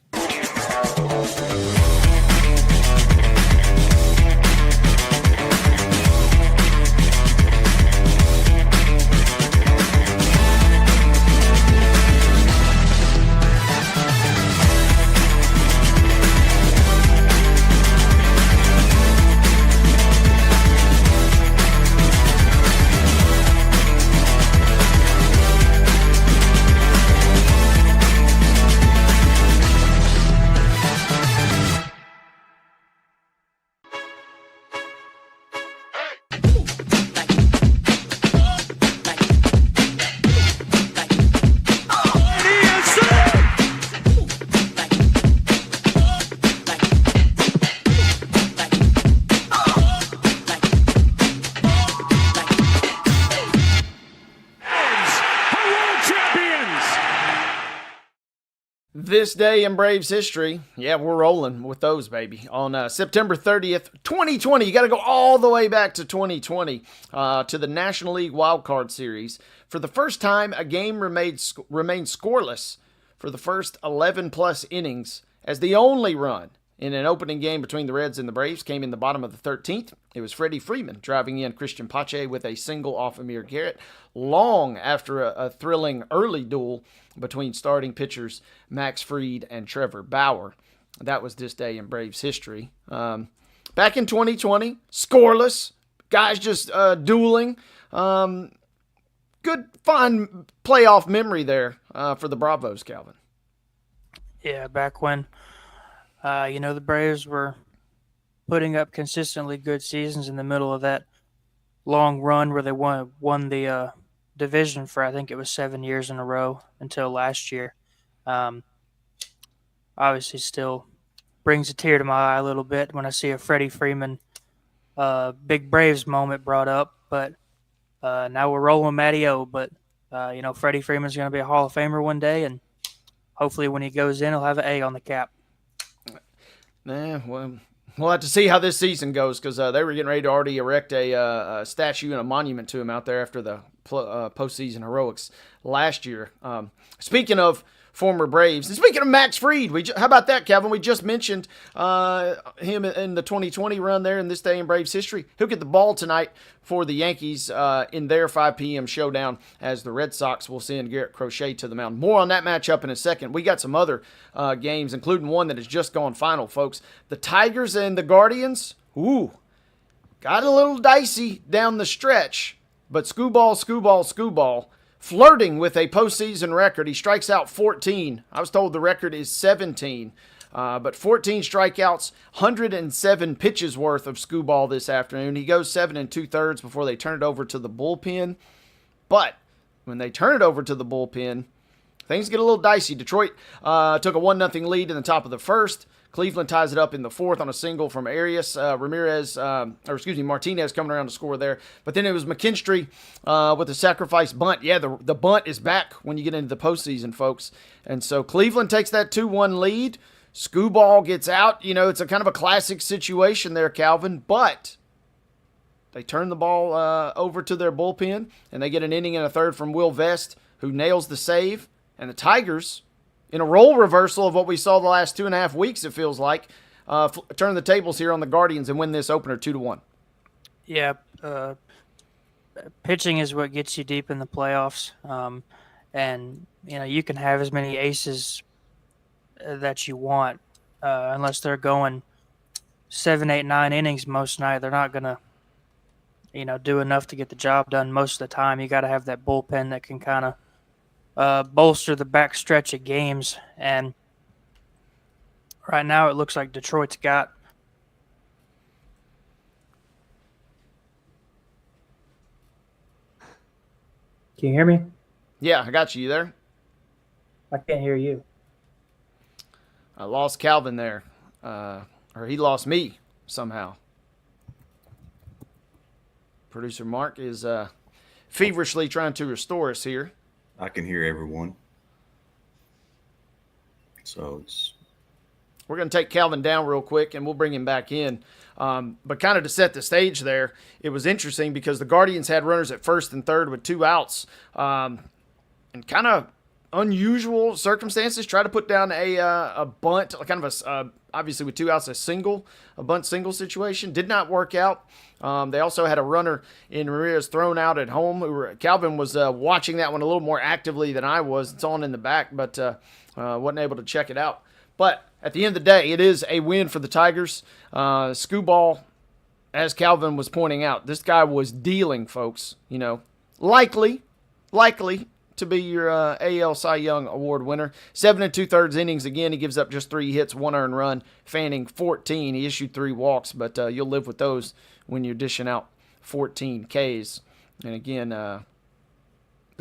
This day in Braves history, yeah, we're rolling with those, baby. On September 30th, 2020, you got to go all the way back to 2020 to the National League Wild Card Series. For the first time, a game remained scoreless for the first 11-plus innings, as the only run in an opening game between the Reds and the Braves came in the bottom of the 13th. It was Freddie Freeman driving in Christian Pache with a single off Amir Garrett, long after a thrilling early duel between starting pitchers Max Fried and Trevor Bauer. That was this day in Braves history. Back in 2020, scoreless, guys just dueling. Good, fun playoff memory there for the Bravos, Calvin. Yeah, back when, the Braves were putting up consistently good seasons in the middle of that long run where they won the division for, I think it was 7 years in a row until last year. Obviously still brings a tear to my eye a little bit when I see a Freddie Freeman big Braves moment brought up, but now we're rolling Matty O, but Freddie Freeman's going to be a Hall of Famer one day, and hopefully when he goes in, he'll have an A on the cap. Yeah, well, we'll have to see how this season goes, because they were getting ready to already erect a statue and a monument to him out there after the postseason heroics last year. Speaking of former Braves, and speaking of Max Fried, how about that, Kevin? We just mentioned him in the 2020 run there in this day in Braves history. He'll get the ball tonight for the Yankees in their 5 p.m. showdown, as the Red Sox will send Garrett Crochet to the mound. More on that matchup in a second. We got some other games, including one that has just gone final, folks. The Tigers and the Guardians, got a little dicey down the stretch, but Skubal, flirting with a postseason record. He strikes out 14. I was told the record is 17. But 14 strikeouts, 107 pitches worth of Skubal this afternoon. He goes 7 2/3 before they turn it over to the bullpen. But when they turn it over to the bullpen, things get a little dicey. Detroit took a 1-0 lead in the top of the first. Cleveland ties it up in the fourth on a single from Arias. Martinez coming around to score there. But then it was McKinstry with a sacrifice bunt. Yeah, the bunt is back when you get into the postseason, folks. And so Cleveland takes that 2-1 lead. Skubal gets out. You know, it's a kind of a classic situation there, Calvin. But they turn the ball over to their bullpen, and they get an inning and a third from Will Vest, who nails the save. And the Tigers, in a role reversal of what we saw the last 2.5 weeks, it feels like, turn the tables here on the Guardians and win this opener 2-1. Yeah, pitching is what gets you deep in the playoffs, and you can have as many aces that you want, unless they're going 7, 8, 9 innings most night. They're not gonna, do enough to get the job done most of the time. You got to have that bullpen that can kind of bolster the back stretch of games, and right now it looks like Detroit's got Can you hear me? Yeah, I got you there. I can't hear you. I lost Calvin there, or he lost me somehow. Producer Mark is feverishly trying to restore us here. I can hear everyone. So we're going to take Calvin down real quick, and we'll bring him back in. But kind of to set the stage there, it was interesting because the Guardians had runners at first and third with 2 outs. And kind of unusual circumstances, try to put down a bunt, kind of obviously with 2 outs, a bunt single situation. Did not work out. They also had a runner in Ramirez thrown out at home. Calvin was watching that one a little more actively than I was. It's on in the back, but wasn't able to check it out. But at the end of the day, it is a win for the Tigers. Skubal, as Calvin was pointing out, this guy was dealing, folks. Likely to be your AL Cy Young Award winner. 7 2/3 innings. Again, he gives up just 3 hits, 1 earned run. Fanning 14. He issued 3 walks, but you'll live with those when you're dishing out 14 Ks. And again, the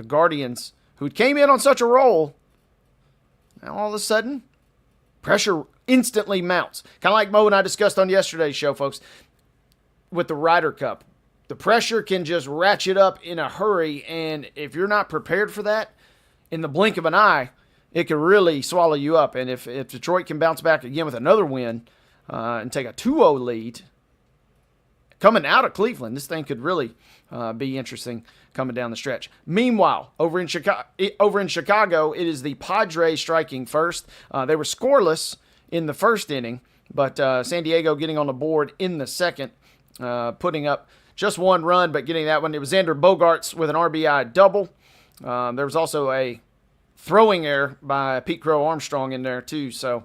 Guardians, who came in on such a roll, now all of a sudden, pressure instantly mounts. Kind of like Mo and I discussed on yesterday's show, folks, with the Ryder Cup. The pressure can just ratchet up in a hurry, and if you're not prepared for that, in the blink of an eye, it can really swallow you up. And if Detroit can bounce back again with another win and take a 2-0 lead, coming out of Cleveland, this thing could really be interesting coming down the stretch. Meanwhile, over in Chicago, it is the Padres striking first. They were scoreless in the first inning, but San Diego getting on the board in the second, putting up just 1 run, but getting that one. It was Xander Bogaerts with an RBI double. There was also a throwing error by Pete Crow Armstrong in there too. So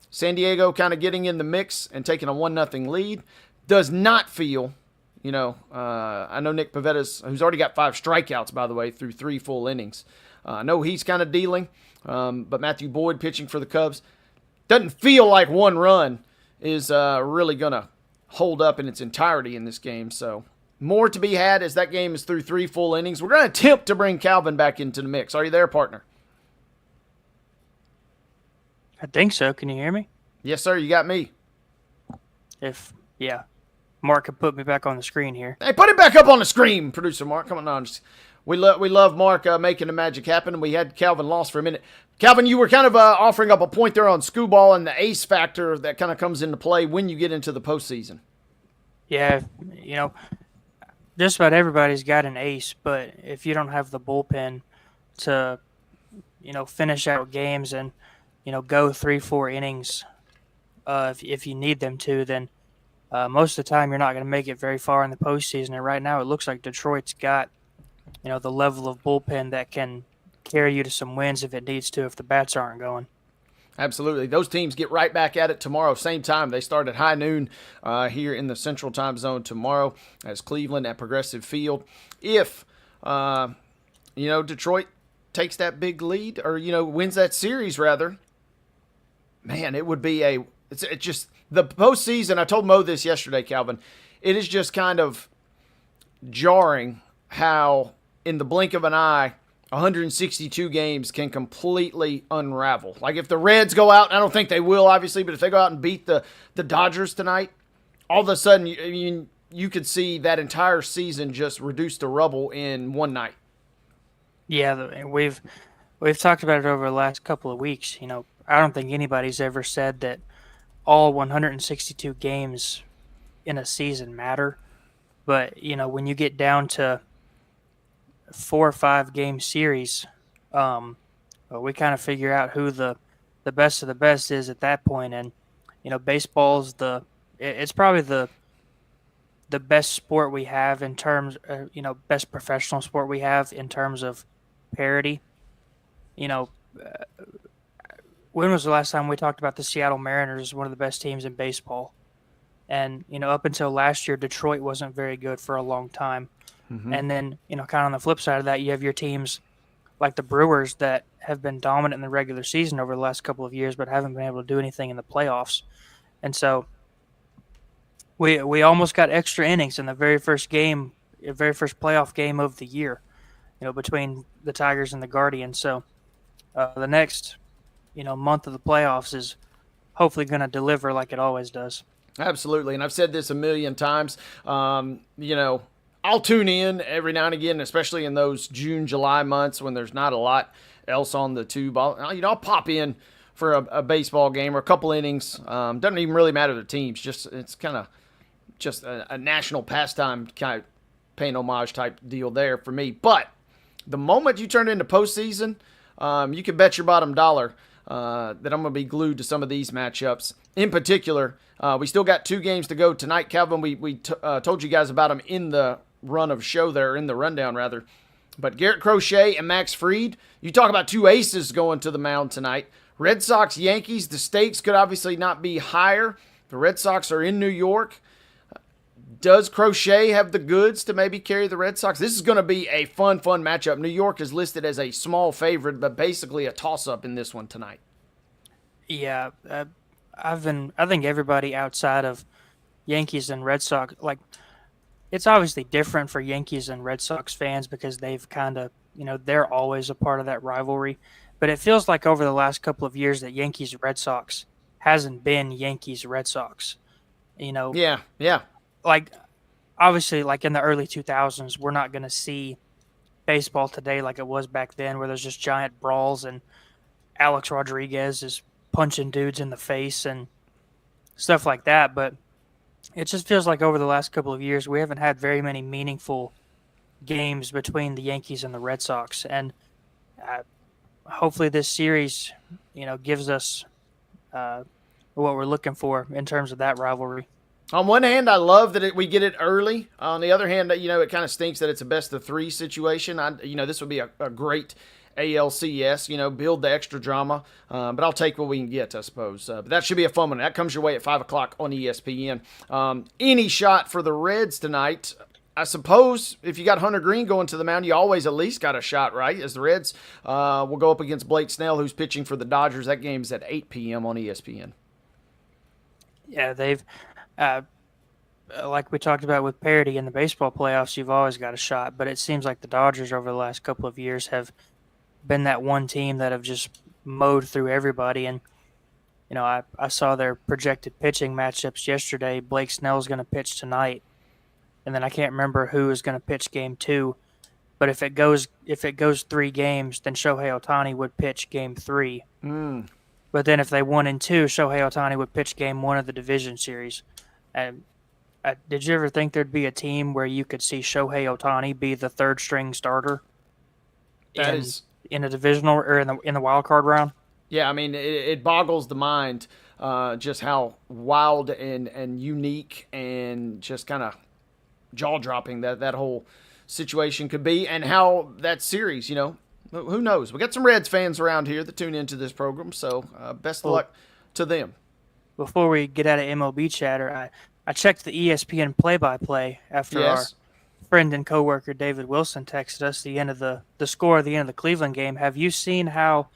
San Diego kind of getting in the mix and taking a 1-0 lead. Does not feel, I know Nick Pavetta's, who's already got 5 strikeouts, by the way, through 3 full innings. I know he's kind of dealing, but Matthew Boyd pitching for the Cubs. Doesn't feel like 1 run is really going to hold up in its entirety in this game. So more to be had as that game is through 3 full innings. We're going to attempt to bring Calvin back into the mix. Are you there, partner? I think so. Can you hear me? Yes, sir. You got me. Yeah. Mark could put me back on the screen here. Hey, put it back up on the screen, producer Mark. Come on. We love Mark making the magic happen, and we had Calvin lost for a minute. Calvin, you were kind of offering up a point there on Skubal and the ace factor that kind of comes into play when you get into the postseason. Yeah, just about everybody's got an ace, but if you don't have the bullpen to, finish out games and, go 3-4 innings, if you need them to, then most of the time you're not going to make it very far in the postseason. And right now it looks like Detroit's got, the level of bullpen that can carry you to some wins if it needs to, if the bats aren't going. Absolutely. Those teams get right back at it tomorrow, same time. They start at high noon here in the Central Time Zone tomorrow as Cleveland at Progressive Field. If, Detroit takes that big lead or, wins that series rather, man, it would be it's just the postseason. I told Mo this yesterday, Calvin. It is just kind of jarring how in the blink of an eye, 162 games can completely unravel. Like if the Reds go out, I don't think they will, obviously, but if they go out and beat the Dodgers tonight, all of a sudden you could see that entire season just reduced to rubble in one night. Yeah, we've talked about it over the last couple of weeks. You know, I don't think anybody's ever said that all 162 games in a season matter. But, you know, when you get down to 4 or 5 game series, we kind of figure out who the best of the best is at that point. And, you know, baseball's it's probably the best sport we have in terms, best professional sport we have in terms of parity. You know, when was the last time we talked about the Seattle Mariners, one of the best teams in baseball? And, you know, up until last year, Detroit wasn't very good for a long time. Mm-hmm. And then, you know, kind of on the flip side of that, you have your teams like the Brewers that have been dominant in the regular season over the last couple of years, but haven't been able to do anything in the playoffs. And so we almost got extra innings in the very first playoff game of the year, you know, between the Tigers and the Guardians. So the next, you know, month of the playoffs is hopefully going to deliver like it always does. Absolutely. And I've said this a million times. You know, I'll tune in every now and again, especially in those June, July months when there's not a lot else on the tube. I'll pop in for a baseball game or a couple innings. Doesn't even really matter the teams. It's kind of just a national pastime kind of paying homage type deal there for me. But the moment you turn into postseason, you can bet your bottom dollar that I'm going to be glued to some of these matchups. In particular, we still got 2 games to go tonight. Calvin, we told you guys about them in the rundown rather. But Garrett Crochet and Max Fried, you talk about 2 aces going to the mound tonight. Red Sox, Yankees, the stakes could obviously not be higher. The Red Sox are in New York. Does Crochet have the goods to maybe carry the Red Sox? This is going to be a fun matchup. New York is listed as a small favorite, but basically a toss-up in this one tonight. Yeah, I think everybody outside of Yankees and Red Sox, like, it's obviously different for Yankees and Red Sox fans because they've kind of, you know, they're always a part of that rivalry. But it feels like over the last couple of years that Yankees Red Sox hasn't been Yankees Red Sox. You know? Yeah. Like, obviously, like in the early 2000s, we're not going to see baseball today like it was back then, where there's just giant brawls and Alex Rodriguez is punching dudes in the face and stuff like that. But it just feels like over the last couple of years, we haven't had very many meaningful games between the Yankees and the Red Sox. And hopefully this series, you know, gives us what we're looking for in terms of that rivalry. On one hand, I love that we get it early. On the other hand, you know, it kind of stinks that it's a best-of-3 situation. This would be a great ALCS, you know, build the extra drama. But I'll take what we can get, I suppose. But that should be a fun one. That comes your way at 5 o'clock on ESPN. Any shot for the Reds tonight? I suppose if you got Hunter Green going to the mound, you always at least got a shot, right? As the Reds will go up against Blake Snell, who's pitching for the Dodgers. That game's at 8 p.m. on ESPN. Yeah, they've like we talked about with parity in the baseball playoffs, you've always got a shot. But it seems like the Dodgers over the last couple of years have been that one team that have just mowed through everybody. And, you know, I saw their projected pitching matchups yesterday. Blake Snell's going to pitch tonight. And then I can't remember who is going to pitch game 2. But if it goes 3 games, then Shohei Ohtani would pitch game 3. But then if they won in 2, Shohei Ohtani would pitch game 1 of the division series. And did you ever think there'd be a team where you could see Shohei Ohtani be the 3rd string starter in a divisional or in the wild card round? Yeah, I mean, it boggles the mind just how wild and unique and just kind of jaw-dropping that whole situation could be, and how that series, you know, who knows? We got some Reds fans around here that tune into this program, so best of luck to them. Before we get out of MLB chatter, I checked the ESPN play-by-play after our friend and coworker David Wilson texted us the score at the end of the Cleveland game. Have you seen how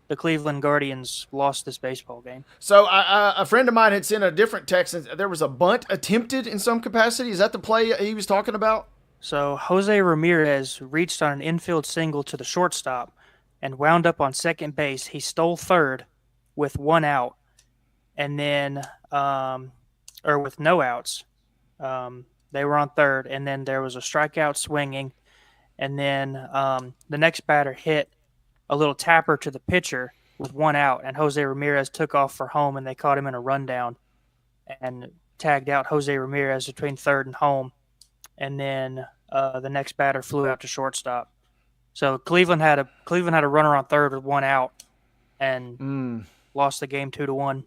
the Cleveland Guardians lost this baseball game? So a friend of mine had sent a different text, and there was a bunt attempted in some capacity. Is that the play he was talking about? So Jose Ramirez reached on an infield single to the shortstop and wound up on second base. He stole third with one out, and then or with no outs. They were on third, and then there was a strikeout swinging, and then the next batter hit a little tapper to the pitcher with one out, and Jose Ramirez took off for home, and they caught him in a rundown and tagged out Jose Ramirez between third and home, and then the next batter flew out to shortstop. So Cleveland had a runner on third with one out, and lost the game 2-1.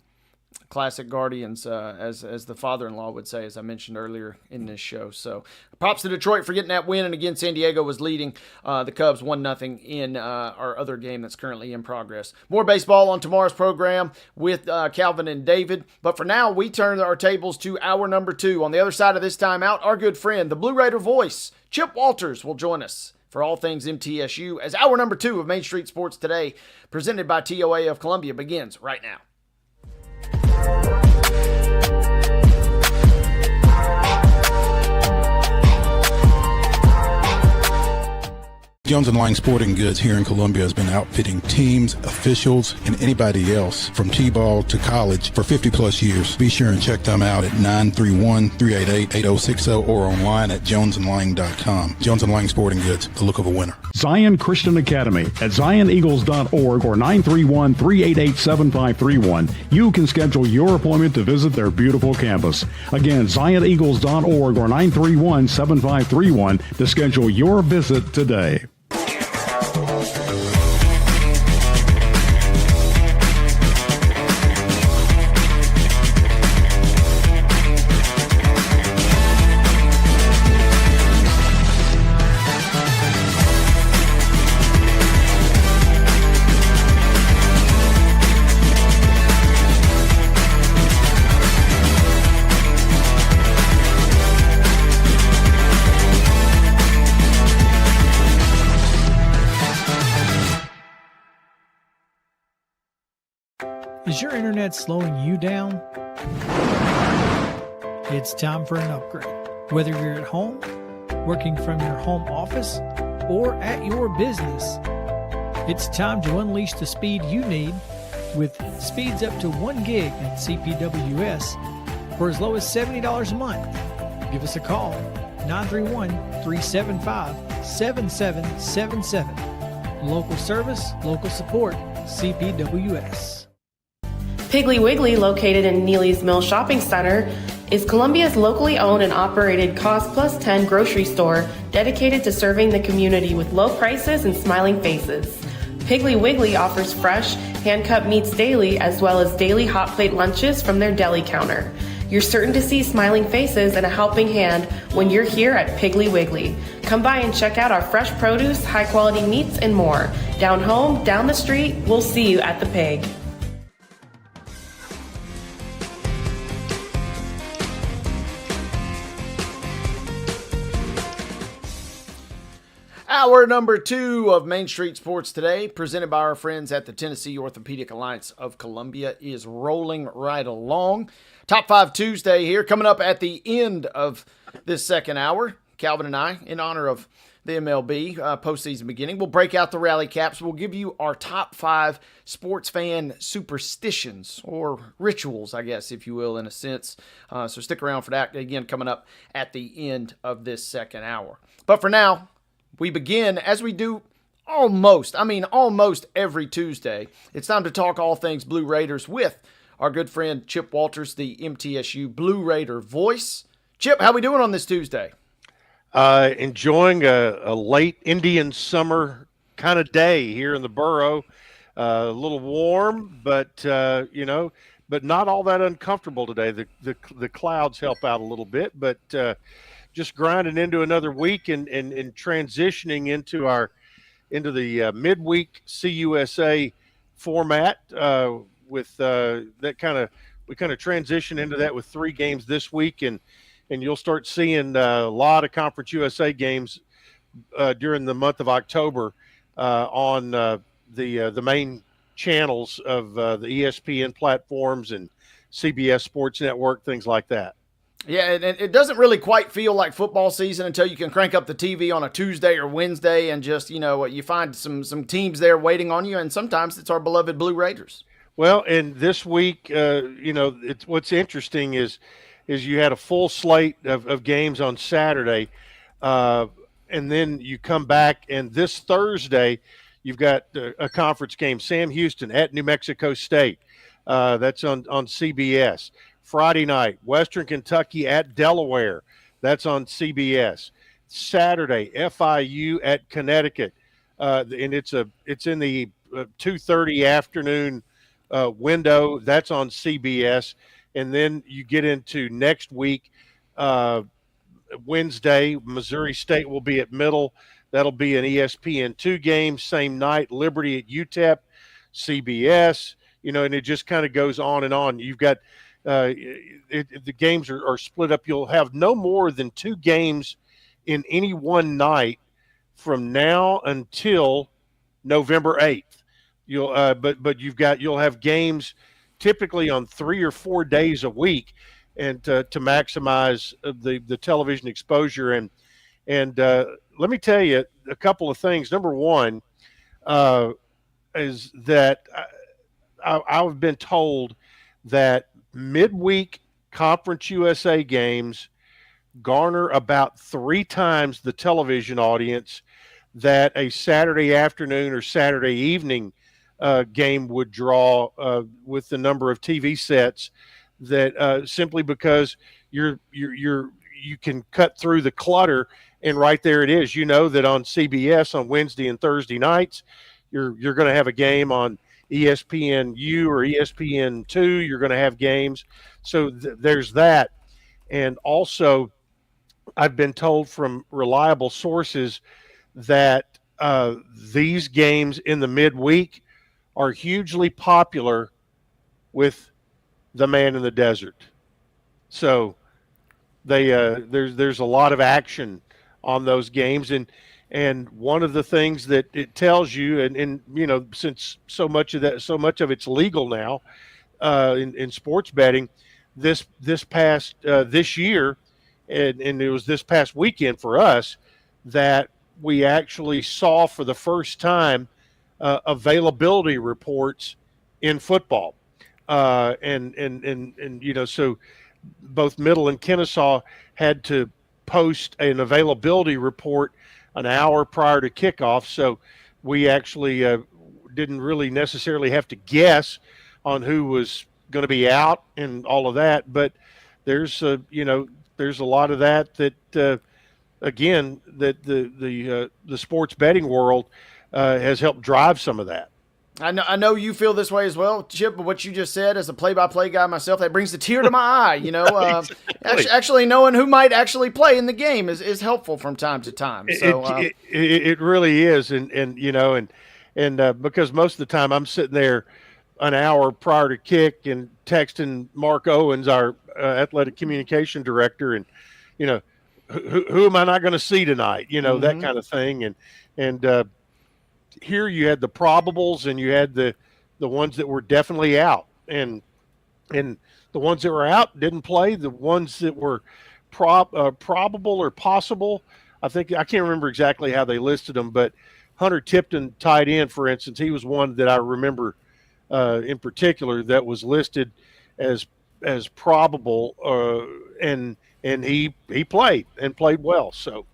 Classic Guardians, as the father-in-law would say, as I mentioned earlier in this show. So props to Detroit for getting that win. And again, San Diego was leading the Cubs 1-0 in our other game that's currently in progress. More baseball on tomorrow's program with Calvin and David. But for now, we turn our tables to hour number 2. On the other side of this timeout, our good friend, the Blue Raider voice, Chip Walters, will join us for all things MTSU as hour number 2 of Main Street Sports Today, presented by TOA of Columbia, begins right now. Jones & Lang Sporting Goods here in Columbia has been outfitting teams, officials, and anybody else from T-ball to college for 50 plus years. Be sure and check them out at 931-388-8060 or online at jonesandlang.com. Jones & Lang Sporting Goods, the look of a winner. Zion Christian Academy at zioneagles.org or 931-388-7531. You can schedule your appointment to visit their beautiful campus. Again, zioneagles.org or 931-7531 to schedule your visit today. Is your internet slowing you down? It's time for an upgrade. Whether you're at home, working from your home office, or at your business, it's time to unleash the speed you need with speeds up to 1 gig at CPWS for as low as $70 a month. Give us a call, 931-375-7777. Local service, local support, CPWS. Piggly Wiggly, located in Neely's Mill Shopping Center, is Columbia's locally owned and operated Cost Plus 10 grocery store dedicated to serving the community with low prices and smiling faces. Piggly Wiggly offers fresh, hand-cut meats daily as well as daily hot plate lunches from their deli counter. You're certain to see smiling faces and a helping hand when you're here at Piggly Wiggly. Come by and check out our fresh produce, high-quality meats, and more. Down home, down the street, we'll see you at the Pig. Hour number 2 of Main Street Sports Today, presented by our friends at the Tennessee Orthopedic Alliance of Columbia, is rolling right along. Top 5 Tuesday here, coming up at the end of this second hour. Calvin and I, in honor of the MLB postseason beginning, we'll break out the rally caps. We'll give you our top 5 sports fan superstitions, or rituals, I guess, if you will, in a sense. So stick around for that, again, coming up at the end of this second hour. But for now, we begin, as we do almost every Tuesday. It's time to talk all things Blue Raiders with our good friend Chip Walters, the MTSU Blue Raider voice. Chip, how we doing on this Tuesday? Enjoying a late Indian summer kind of day here in the borough. A little warm, but not all that uncomfortable today. The clouds help out a little bit, but just grinding into another week and transitioning into the midweek CUSA format with that we kind of transition into that with 3 games this week, and you'll start seeing a lot of Conference USA games during the month of October on the main channels of the ESPN platforms and CBS Sports Network, things like that. Yeah, and it doesn't really quite feel like football season until you can crank up the TV on a Tuesday or Wednesday and just, you find some teams there waiting on you, and sometimes it's our beloved Blue Raiders. Well, and this week, it's what's interesting is you had a full slate of games on Saturday, and then you come back, and this Thursday you've got a conference game, Sam Houston at New Mexico State. That's on CBS. Friday night, Western Kentucky at Delaware. That's on CBS. Saturday, FIU at Connecticut, and it's in the 2:30 afternoon window. That's on CBS. And then you get into next week, Wednesday, Missouri State will be at Middle. That'll be an ESPN2 game, same night. Liberty at UTEP, CBS, and it just kind of goes on and on. You've got the games are split up. You'll have no more than 2 games in any one night from now until November 8th. You'll have games typically on 3 or 4 days a week, and to maximize the television exposure. And let me tell you a couple of things. Number one is that I've been told that midweek Conference USA games garner about 3 times the television audience that a Saturday afternoon or Saturday evening game would draw with the number of TV sets, that simply because you can cut through the clutter, and right there it is. You know that on CBS on Wednesday and Thursday nights, you're going to have a game. On ESPNU or ESPN2, you're going to have games. So there's that. And also, I've been told from reliable sources that these games in the midweek are hugely popular with the man in the desert. So there's a lot of action on those games, and one of the things that it tells you, and since so much of it's legal now in sports betting, this year, and it was this past weekend for us, that we actually saw for the first time availability reports in football, so both Middle and Kennesaw had to post an availability report an hour prior to kickoff. So we actually didn't really necessarily have to guess on who was going to be out and all of that. But there's a lot of that again, that the sports betting world has helped drive some of that. I know you feel this way as well, Chip, but what you just said, as a play-by-play guy myself, that brings a tear to my eye. Exactly. Actually knowing who might actually play in the game is helpful from time to time. So it really is, and because most of the time I'm sitting there an hour prior to kick and texting Mark Owens, our athletic communication director, and who am I not going to see tonight? That kind of thing, and here you had the probables, and you had the ones that were definitely out, and the ones that were out didn't play. The ones that were probable or possible, I can't remember exactly how they listed them, but Hunter Tipton, tight end, for instance, he was one that I remember in particular that was listed as probable, and he played and played well. So,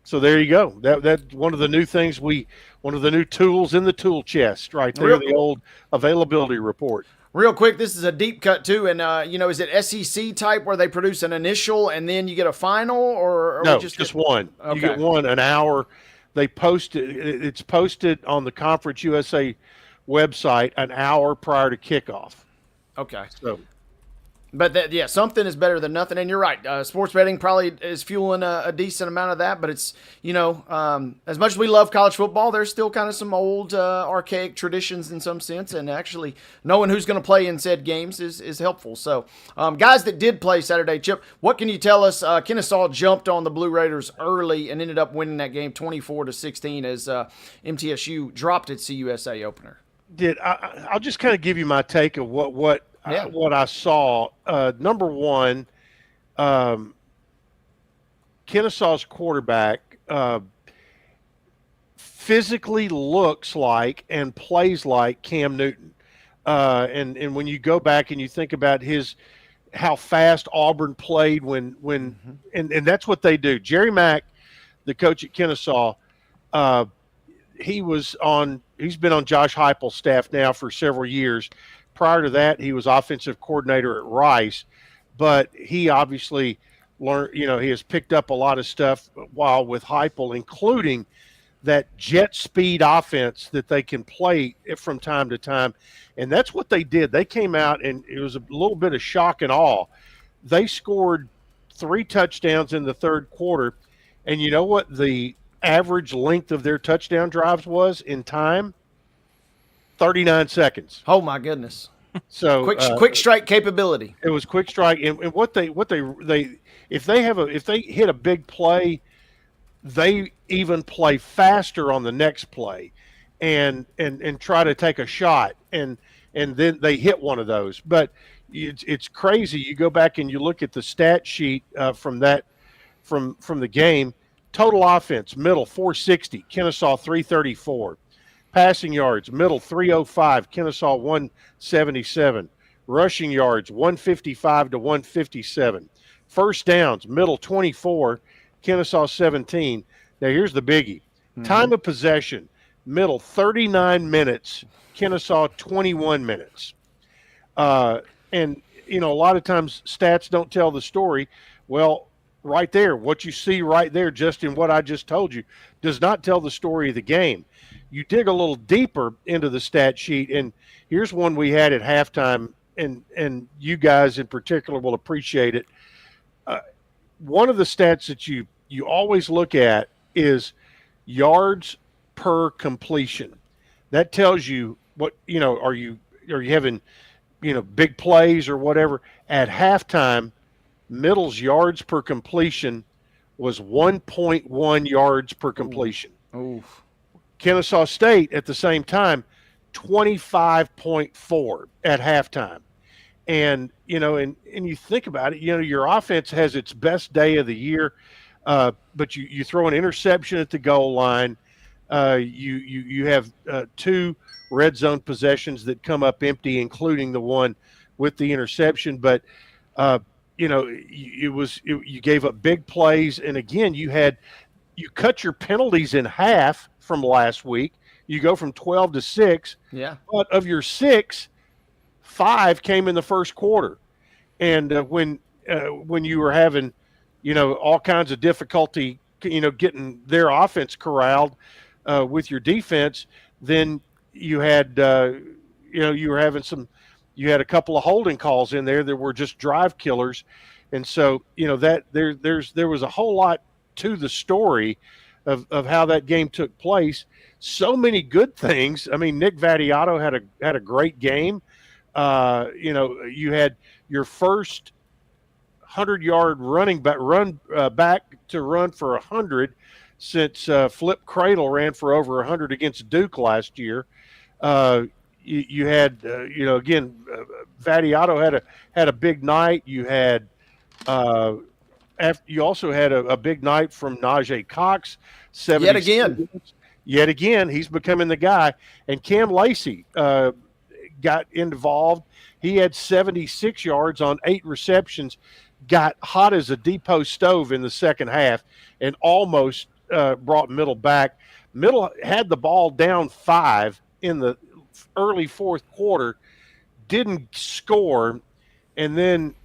so there you go. That's one of the new things one of the new tools in the tool chest right there, the old availability report. Real quick, this is a deep cut too, and is it SEC type where they produce an initial and then you get a final, or no, just one. Okay. You get one an hour. They post it. It's posted on the Conference USA website an hour prior to kickoff. Okay. So. But something is better than nothing, and you're right. Sports betting probably is fueling a decent amount of that. But it's as much as we love college football, there's still kind of some old archaic traditions in some sense, and actually knowing who's going to play in said games is helpful. So, guys that did play Saturday, Chip, what can you tell us? Kennesaw jumped on the Blue Raiders early and ended up winning that game 24-16 as MTSU dropped its CUSA opener. I'll just kind of give you my take of what Yeah. what I saw. Number one, Kennesaw's quarterback physically looks like and plays like Cam Newton. And when you go back and you think about how fast Auburn played and that's what they do. Jerry Mack, the coach at Kennesaw, he's been on Josh Heupel's staff now for several years. Prior to that, he was offensive coordinator at Rice, but he obviously learned, he has picked up a lot of stuff while with Heupel, including that jet speed offense that they can play from time to time. And that's what they did. They came out, and it was a little bit of shock and awe. They scored 3 touchdowns in the third quarter. And you know what the average length of their touchdown drives was in time? 39 seconds. Oh my goodness. So quick strike capability. It was quick strike. And what they if they hit a big play, they even play faster on the next play and try to take a shot and then they hit one of those. But it's crazy. You go back and you look at the stat sheet from the game. Total offense, middle 460, Kennesaw 334. Passing yards, middle 305, Kennesaw 177. Rushing yards 155 to 157. First downs, middle 24, Kennesaw 17. Now here's the biggie. Time of possession, middle 39 minutes, Kennesaw 21 minutes. And a lot of times stats don't tell the story. Well, right there, what you see right there, just in what I just told you, does not tell the story of the game. You dig a little deeper into the stat sheet, and here's one we had at halftime, and you guys in particular will appreciate it. One of the stats that you always look at is yards per completion. That tells you what, are you having, big plays or whatever. At halftime, Middle's yards per completion was 1.1 yards per completion. Oof. Kennesaw State at the same time, 25.4 at halftime. And, and you think about it, your offense has its best day of the year, but you throw an interception at the goal line. You have 2 red zone possessions that come up empty, including the one with the interception. But, you gave up big plays. And again, you cut your penalties in half from last week. You go from 12 to 6. Yeah. But of your 6, 5 came in the first quarter. And when you were having, all kinds of difficulty, getting their offense corralled with your defense, then you had, you were having you had a couple of holding calls in there that were just drive killers. And so, that there was a whole lot to the story of how that game took place. So many good things. I mean, Nick Vattiato had a great game. You had your first 100-yard back to run for 100 since Flip Cradle ran for over 100 against Duke last year. You had, again, Vattiato had a big night. You had you also had a big night from Najee Cox. Yet again, he's becoming the guy. And Cam Lacey got involved. He had 76 yards on 8 receptions, got hot as a depot stove in the second half, and almost brought Middle back. Middle had the ball down 5 in the early fourth quarter, didn't score, and then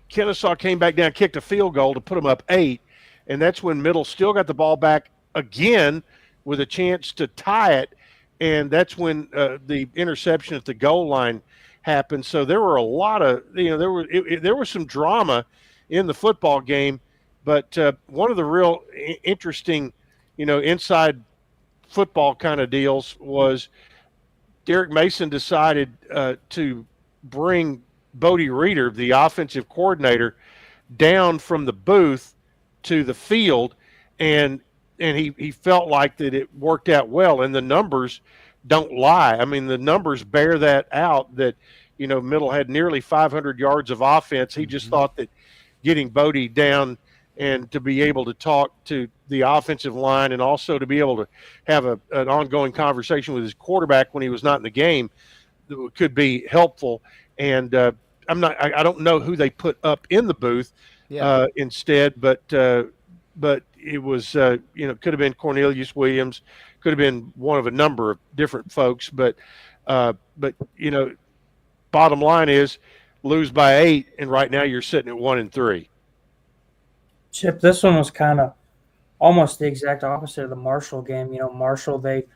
Kennesaw came back down, kicked a field goal to put them up 8, and that's when Middle still got the ball back again with a chance to tie it, and that's when the interception at the goal line happened. So there were a lot of, there was some drama in the football game, but one of the real interesting, inside football kind of deals was Derek Mason decided to bring Bodie Reeder, the offensive coordinator, down from the booth to the field, and he felt like that it worked out well, and the numbers don't lie. I mean, the numbers bear that out, that Middle had nearly 500 yards of offense. He just thought that getting Bodie down and to be able to talk to the offensive line and also to be able to have an ongoing conversation with his quarterback when he was not in the game could be helpful. And I don't know who they put up in the booth instead, but it was could have been Cornelius Williams, could have been one of a number of different folks, but bottom line is lose by 8, and right now you're sitting at 1-3. Chip, this one was kind of almost the exact opposite of the Marshall game. Marshall, they,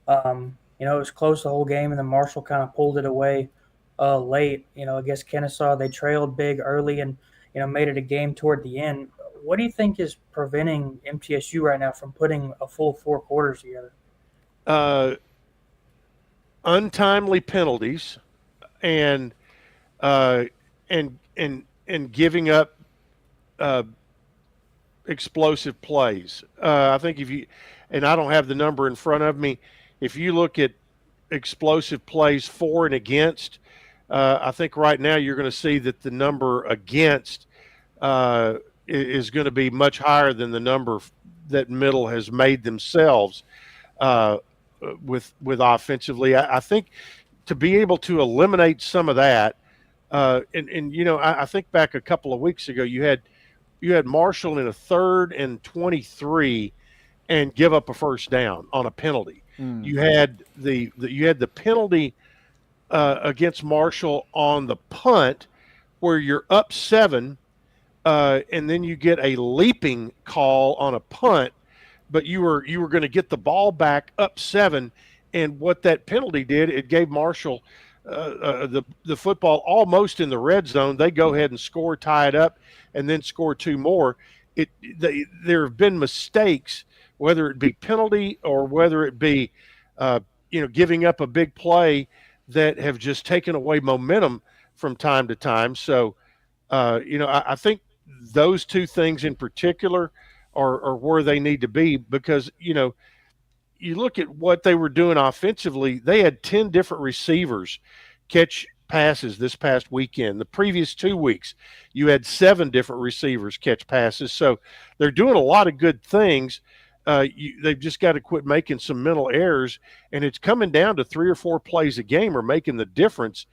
it was close the whole game, and then Marshall kind of pulled it away late. Against Kennesaw, they trailed big early and, made it a game toward the end. What do you think is preventing MTSU right now from putting a full 4 quarters together? Untimely penalties and giving up explosive plays. I think and I don't have the number in front of me, if you look at explosive plays for and against, I think right now you're going to see that the number against is going to be much higher than the number that Middle has made themselves with offensively. I think to be able to eliminate some of that, I think back a couple of weeks ago, you had Marshall in a 3rd and 23 and give up a first down on a penalty. You had the penalty against Marshall on the punt where you're up 7, and then you get a leaping call on a punt, but you were going to get the ball back up 7, and what that penalty did, it gave Marshall the football almost in the red zone. They go ahead and score, tie it up, and then score 2 more. There have been mistakes, whether it be penalty or whether it be giving up a big play, that have just taken away momentum from time to time. So I think those 2 things in particular are where they need to be, because you look at what they were doing offensively. They had 10 different receivers catch passes this past weekend. The previous 2 weeks, you had 7 different receivers catch passes. So they're doing a lot of good things. They've just got to quit making some mental errors, and it's coming down to 3 or 4 plays a game are making the difference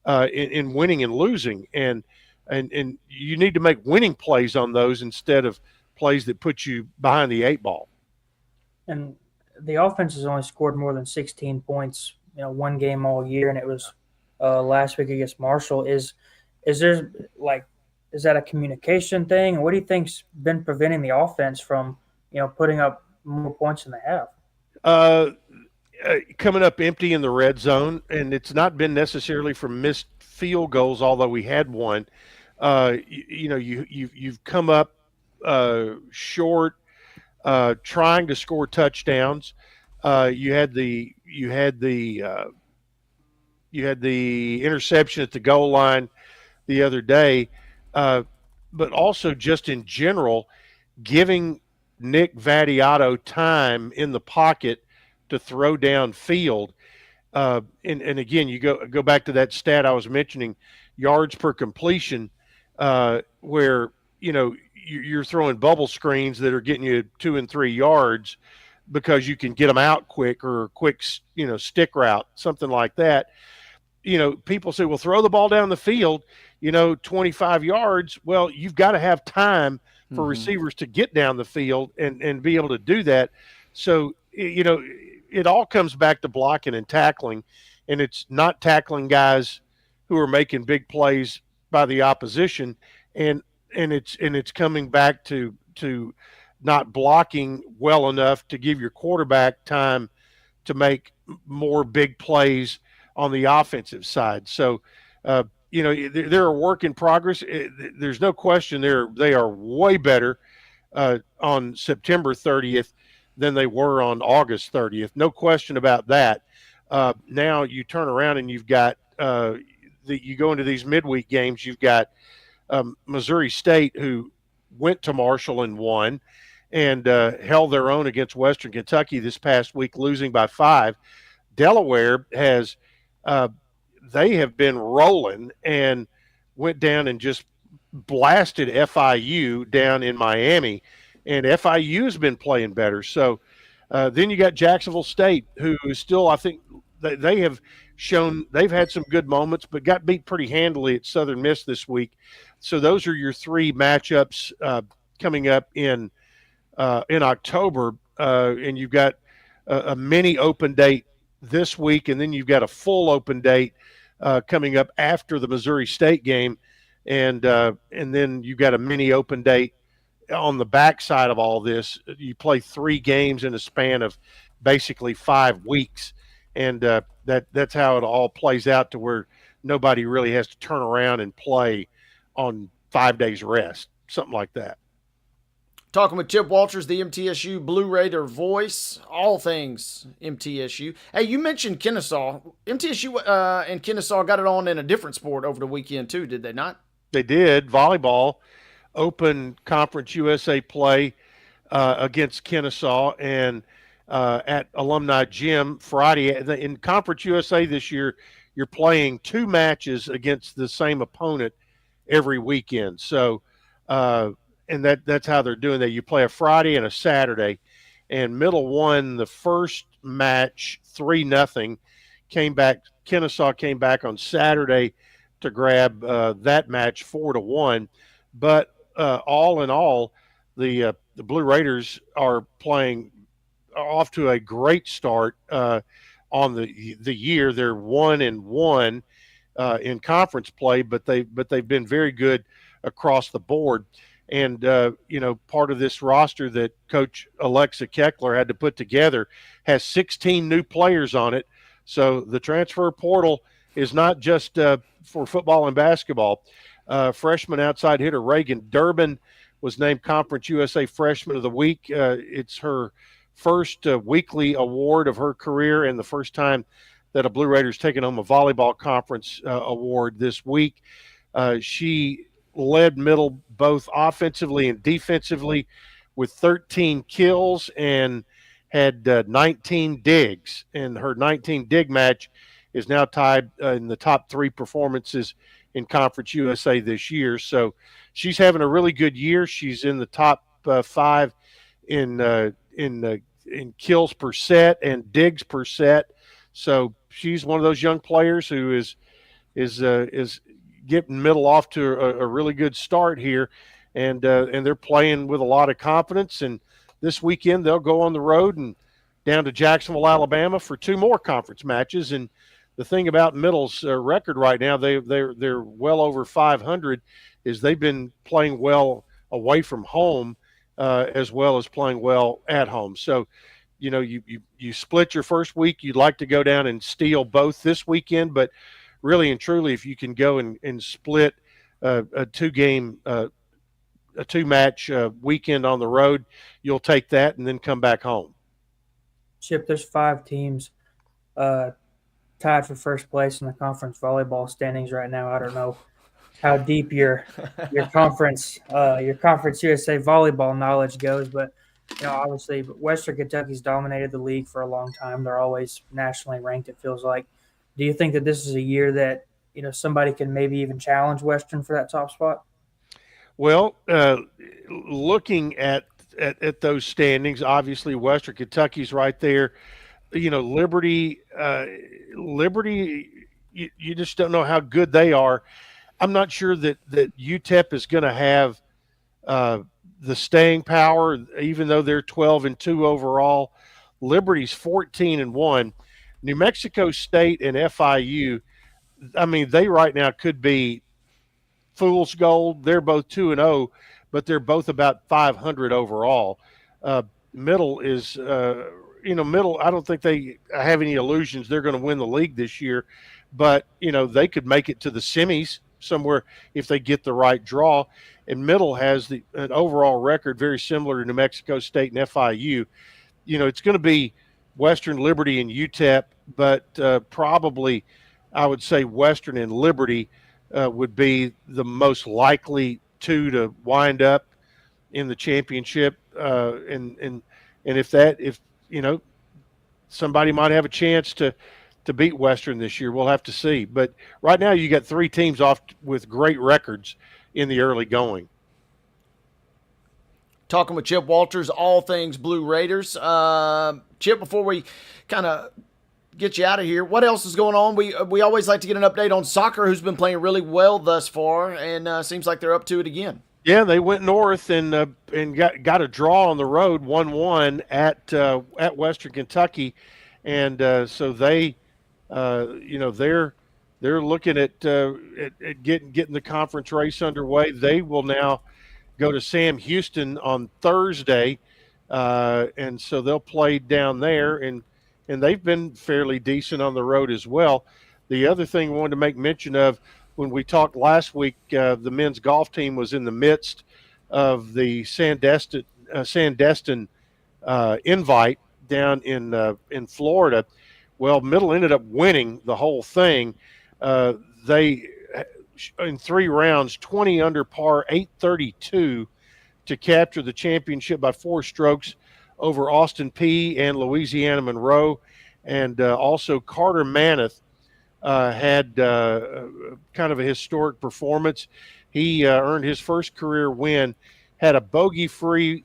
in winning and losing. And you need to make winning plays on those instead of plays that put you behind the 8 ball. And the offense has only scored more than 16 points, one game all year, and it was last week against Marshall. Is that a communication thing? And what do you think's been preventing the offense from, putting up more points than they have? Coming up empty in the red zone, and it's not been necessarily from missed field goals, although we had one. You've come up short, trying to score touchdowns. You had the interception at the goal line the other day, but also just in general, giving Nick Vattiato time in the pocket to throw downfield. And again, you go back to that stat I was mentioning, yards per completion, where you're throwing bubble screens that are getting you 2 and 3 yards because you can get them out quick, or a quick stick route, something like that. People say, well, throw the ball down the field, 25 yards. Well, you've got to have time for receivers to get down the field and be able to do that. So, it all comes back to blocking and tackling, and it's not tackling guys who are making big plays by the opposition. And it's coming back to not blocking well enough to give your quarterback time to make more big plays on the offensive side. So, they're a work in progress. There's no question they are way better on September 30th than they were on August 30th. No question about that. Now you turn around and you've got you go into these midweek games. You've got Missouri State, who went to Marshall and won, and held their own against Western Kentucky this past week, losing by 5. Delaware has they have been rolling and went down and just blasted FIU down in Miami, and FIU's been playing better. So then you got Jacksonville State, who is still, I think, they have shown they've had some good moments, but got beat pretty handily at Southern Miss this week. So those are your three matchups coming up in October, and you've got a mini open date this week, and then you've got a full open date coming up after the Missouri State game, and then you've got a mini open date on the backside of all this. You play 3 games in a span of basically 5 weeks, and that's how it all plays out, to where nobody really has to turn around and play on 5 days rest, something like that. Talking with Chip Walters, the MTSU Blue Raider voice, all things MTSU. Hey, you mentioned Kennesaw. MTSU and Kennesaw got it on in a different sport over the weekend too, did they not? They did. Volleyball, Open Conference USA play against Kennesaw, and at Alumni Gym Friday. In Conference USA this year, you're playing 2 matches against the same opponent every weekend. So, and that's how they're doing that. You play a Friday and a Saturday, and Middle won the first match 3-0. Kennesaw came back on Saturday to grab that match 4-1. But all in all, the Blue Raiders are playing off to a great start on the year. They're 1-1 in conference play, but they've been very good across the board. And part of this roster that Coach Alexa Keckler had to put together has 16 new players on it. So the transfer portal is not just for football and basketball. Freshman outside hitter Reagan Durbin was named Conference USA Freshman of the Week. It's her first weekly award of her career, and the first time that a Blue Raider's taken home a volleyball conference award this week. She led Middle both offensively and defensively with 13 kills and had 19 digs. And her 19 dig match is now tied in the top 3 performances in Conference USA this year. So she's having a really good year. She's in the top 5 in kills per set and digs per set. So she's one of those young players who is getting Middle off to a really good start here, and they're playing with a lot of confidence. And this weekend they'll go on the road and down to Jacksonville, Alabama for 2 more conference matches. And the thing about Middle's record right now, they're well over 500, is they've been playing well away from home as well as playing well at home. So, you split your first week. You'd like to go down and steal both this weekend, but really and truly, if you can go and split a 2-match weekend on the road, you'll take that and then come back home. Chip, there's 5 teams tied for first place in the conference volleyball standings right now. I don't know how deep your conference USA volleyball knowledge goes, but obviously Western Kentucky's dominated the league for a long time. They're always nationally ranked, it feels like. Do you think that this is a year that somebody can maybe even challenge Western for that top spot? Well, looking at those standings, obviously Western Kentucky's right there. Liberty, you just don't know how good they are. I'm not sure that UTEP is going to have the staying power, even though they're 12-2 overall. Liberty's 14-1. New Mexico State and FIU, I mean, they right now could be fool's gold. They're both 2-0, but they're both about 500 overall. Middle is, Middle, I don't think they have any illusions they're going to win the league this year, but, they could make it to the semis somewhere if they get the right draw. And Middle has an overall record very similar to New Mexico State and FIU. It's going to be Western, Liberty, and UTEP, but probably I would say Western and Liberty would be the most likely 2 to wind up in the championship. And if somebody might have a chance to to beat Western this year. We'll have to see. But right now, you got 3 teams off with great records in the early going. Talking with Chip Walters, all things Blue Raiders. Chip, before we kind of get you out of here, what else is going on? We always like to get an update on soccer, who's been playing really well thus far, and seems like they're up to it again. Yeah, they went north and got a draw on the road, 1-1 at Western Kentucky, and so they, they're looking at getting the conference race underway. They will now go to Sam Houston on Thursday, and so they'll play down there, and they've been fairly decent on the road as well. The other thing I wanted to make mention of, when we talked last week, the men's golf team was in the midst of the Sandestin invite down in Florida. Well, Middle ended up winning the whole thing. They, in 3 rounds, 20 under par, 832 to capture the championship by 4 strokes over Austin Peay and Louisiana Monroe. And also Carter Manath had kind of a historic performance. He earned his first career win, had a bogey-free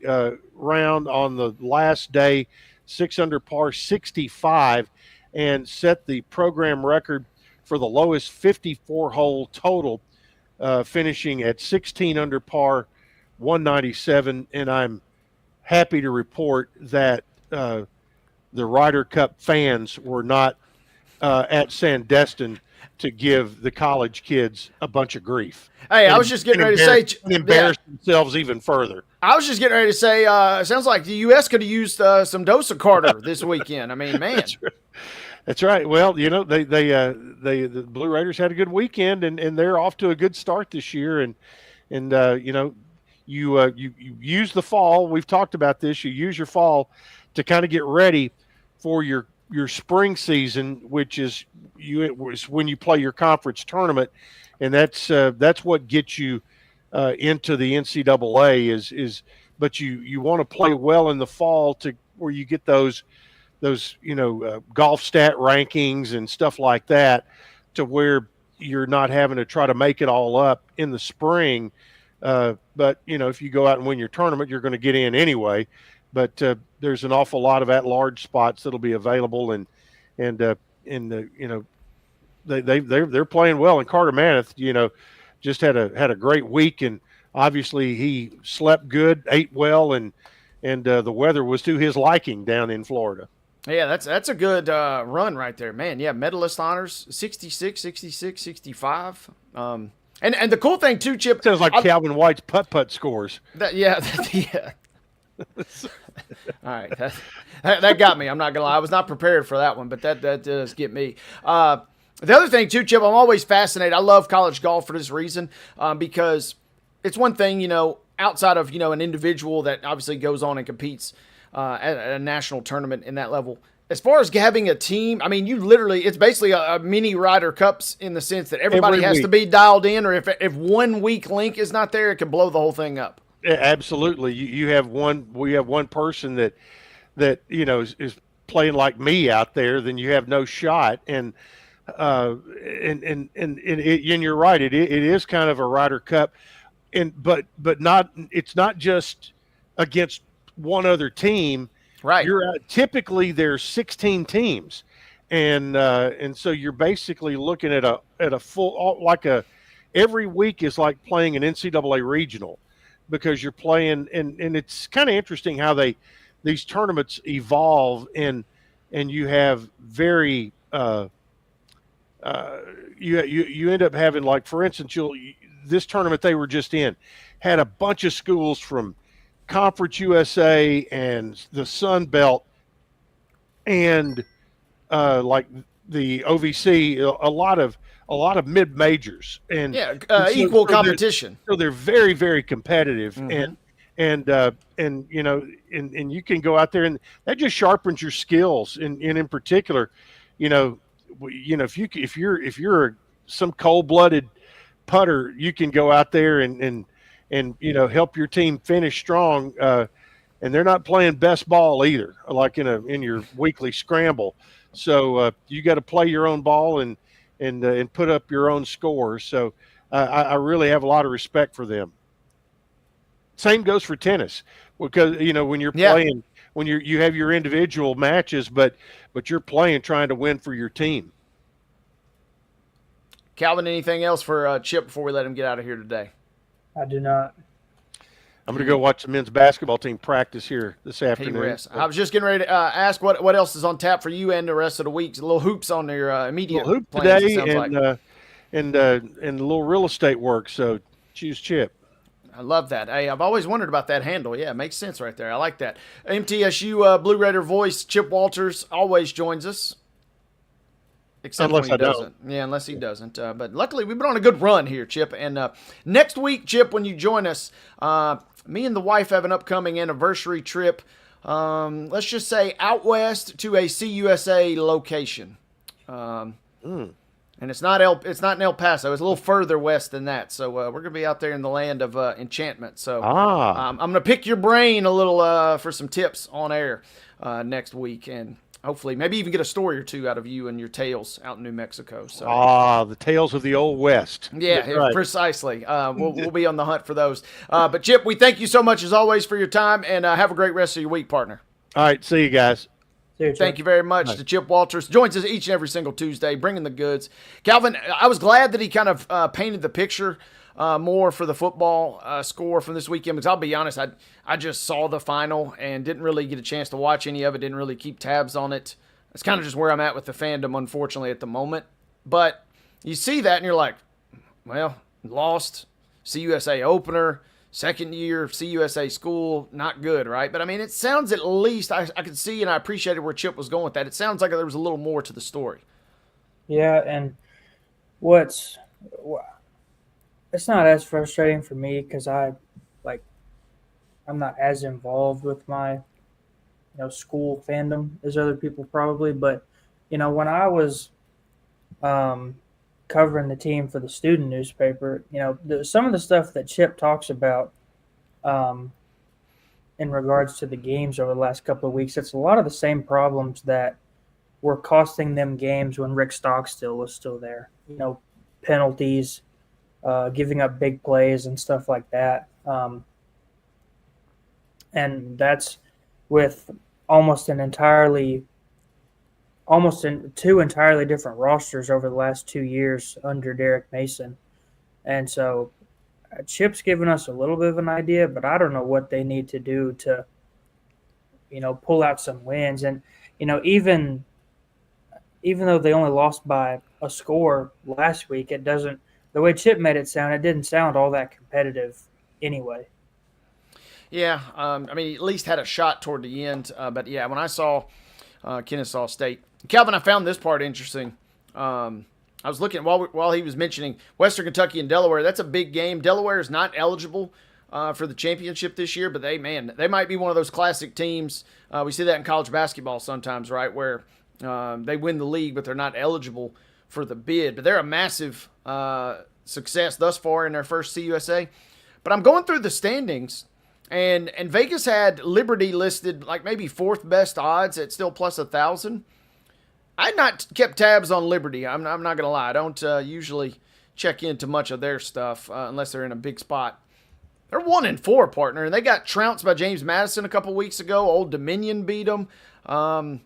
round on the last day, 6 under par, 65, and set the program record for the lowest 54-hole total, finishing at 16 under par, 197. And I'm happy to report that the Ryder Cup fans were not at Sandestin to give the college kids a bunch of grief. Hey, I was just getting ready to say, embarrass themselves even further. I was just getting ready to say, it sounds like the U.S. could have used some dose of Carter this weekend. I mean, man. That's right. Well, the Blue Raiders had a good weekend, and they're off to a good start this year. And you use the fall. We've talked about this. You use your fall to kind of get ready for your spring season, which is when you play your conference tournament, and that's what gets you into the NCAA is. But you want to play well in the fall to where you get those golf stat rankings and stuff like that, to where you're not having to try to make it all up in the spring. But if you go out and win your tournament, you're going to get in anyway. But there's an awful lot of at-large spots that'll be available, and they're playing well. And Carter Manath, just had a great week, and obviously he slept good, ate well, and the weather was to his liking down in Florida. Yeah, that's a good run right there, man. Yeah, medalist honors, 66, 66, 65. And the cool thing too, Chip, sounds like Calvin White's putt scores. Yeah. All right, that got me. I'm not gonna lie, I was not prepared for that one, but that does get me. The other thing too, Chip, I'm always fascinated. I love college golf for this reason, because it's one thing, outside of an individual that obviously goes on and competes at a national tournament in that level. As far as having a team, I mean, it's basically a mini Ryder Cups in the sense that everybody has to be dialed in, or if one weak link is not there, it can blow the whole thing up. Yeah, absolutely. We have one person that is playing like me out there, then you have no shot. And you're right. It is kind of a Ryder Cup, but not. It's not just against one other team. Right. Typically there's 16 teams, and so you're basically looking at a full, every week is like playing an NCAA regional, because you're playing, and it's kind of interesting how these tournaments evolve, and you have very you end up having, like, for instance, this tournament they were just in had a bunch of schools from Conference USA and the Sun Belt, and like the OVC, a lot of mid majors, and equal competition. So they're very, very competitive, Mm-hmm. and you can go out there, and that just sharpens your skills. And in particular, if you're some cold-blooded putter, you can go out there and help your team finish strong. And they're not playing best ball either, like in your weekly scramble. So you got to play your own ball and put up your own scores. So I really have a lot of respect for them. Same goes for tennis, because when you're playing, when you have your individual matches, but you're playing trying to win for your team. Calvin, anything else for Chip before we let him get out of here today? I do not. I'm going to go watch the men's basketball team practice here this afternoon. I was just getting ready to ask what else is on tap for you and the rest of the week. A little hoops on your immediate hoop plans, today, it sounds like. and a little real estate work. So choose Chip. I love that. Hey, I've always wondered about that handle. Yeah, it makes sense right there. I like that. MTSU Blue Raider voice Chip Walters always joins us. Except unless when he I doesn't. Yeah, unless he doesn't. But luckily, we've been on a good run here, Chip. And next week, Chip, when you join us, me and the wife have an upcoming anniversary trip. Let's just say out west to a CUSA location. And it's not in El Paso. It's a little further west than that. So we're going to be out there in the land of enchantment. So I'm going to pick your brain a little for some tips on air next week. And hopefully maybe even get a story or two out of you and your tales out in New Mexico. So the tales of the old West. Yeah, right. Precisely. We'll be on the hunt for those. But Chip, we thank you so much as always for your time, and have a great rest of your week, partner. All right, see you guys. Thank you very much to Chip Walters. Joins us each and every single Tuesday, bringing the goods. Calvin, I was glad that he kind of painted the picture more for the football score from this weekend, because I'll be honest, I just saw the final and didn't really get a chance to watch any of it, didn't really keep tabs on it. It's kind of just where I'm at with the fandom, unfortunately, at the moment. But you see that and you're like, well, lost, CUSA opener, second year CUSA school, not good, right? But I mean, it sounds, at least, I could see and I appreciated where Chip was going with that. It sounds like there was a little more to the story. Yeah, and it's not as frustrating for me because I'm not as involved with my school fandom as other people probably. But when I was covering the team for the student newspaper, some of the stuff that Chip talks about in regards to the games over the last couple of weeks, it's a lot of the same problems that were costing them games when Rick Stockstill was still there. Penalties, giving up big plays and stuff like that. And that's with two entirely different rosters over the last 2 years under Derek Mason. And so Chip's given us a little bit of an idea, but I don't know what they need to do to, pull out some wins. And, even though they only lost by a score last week, the way Chip made it sound, it didn't sound all that competitive anyway. Yeah, I mean, at least had a shot toward the end. But yeah, when I saw Kennesaw State, Calvin, I found this part interesting. I was looking while he was mentioning Western Kentucky and Delaware. That's a big game. Delaware is not eligible for the championship this year, but they might be one of those classic teams. We see that in college basketball sometimes, right, where they win the league, but they're not eligible for the bid. But they're a massive success thus far in their first CUSA. But I'm going through the standings. And Vegas had Liberty listed like maybe fourth best odds at still plus 1,000. I had not kept tabs on Liberty. I'm not going to lie. I don't usually check into much of their stuff unless they're in a big spot. They're 1-4, partner, and they got trounced by James Madison a couple weeks ago. Old Dominion beat them. The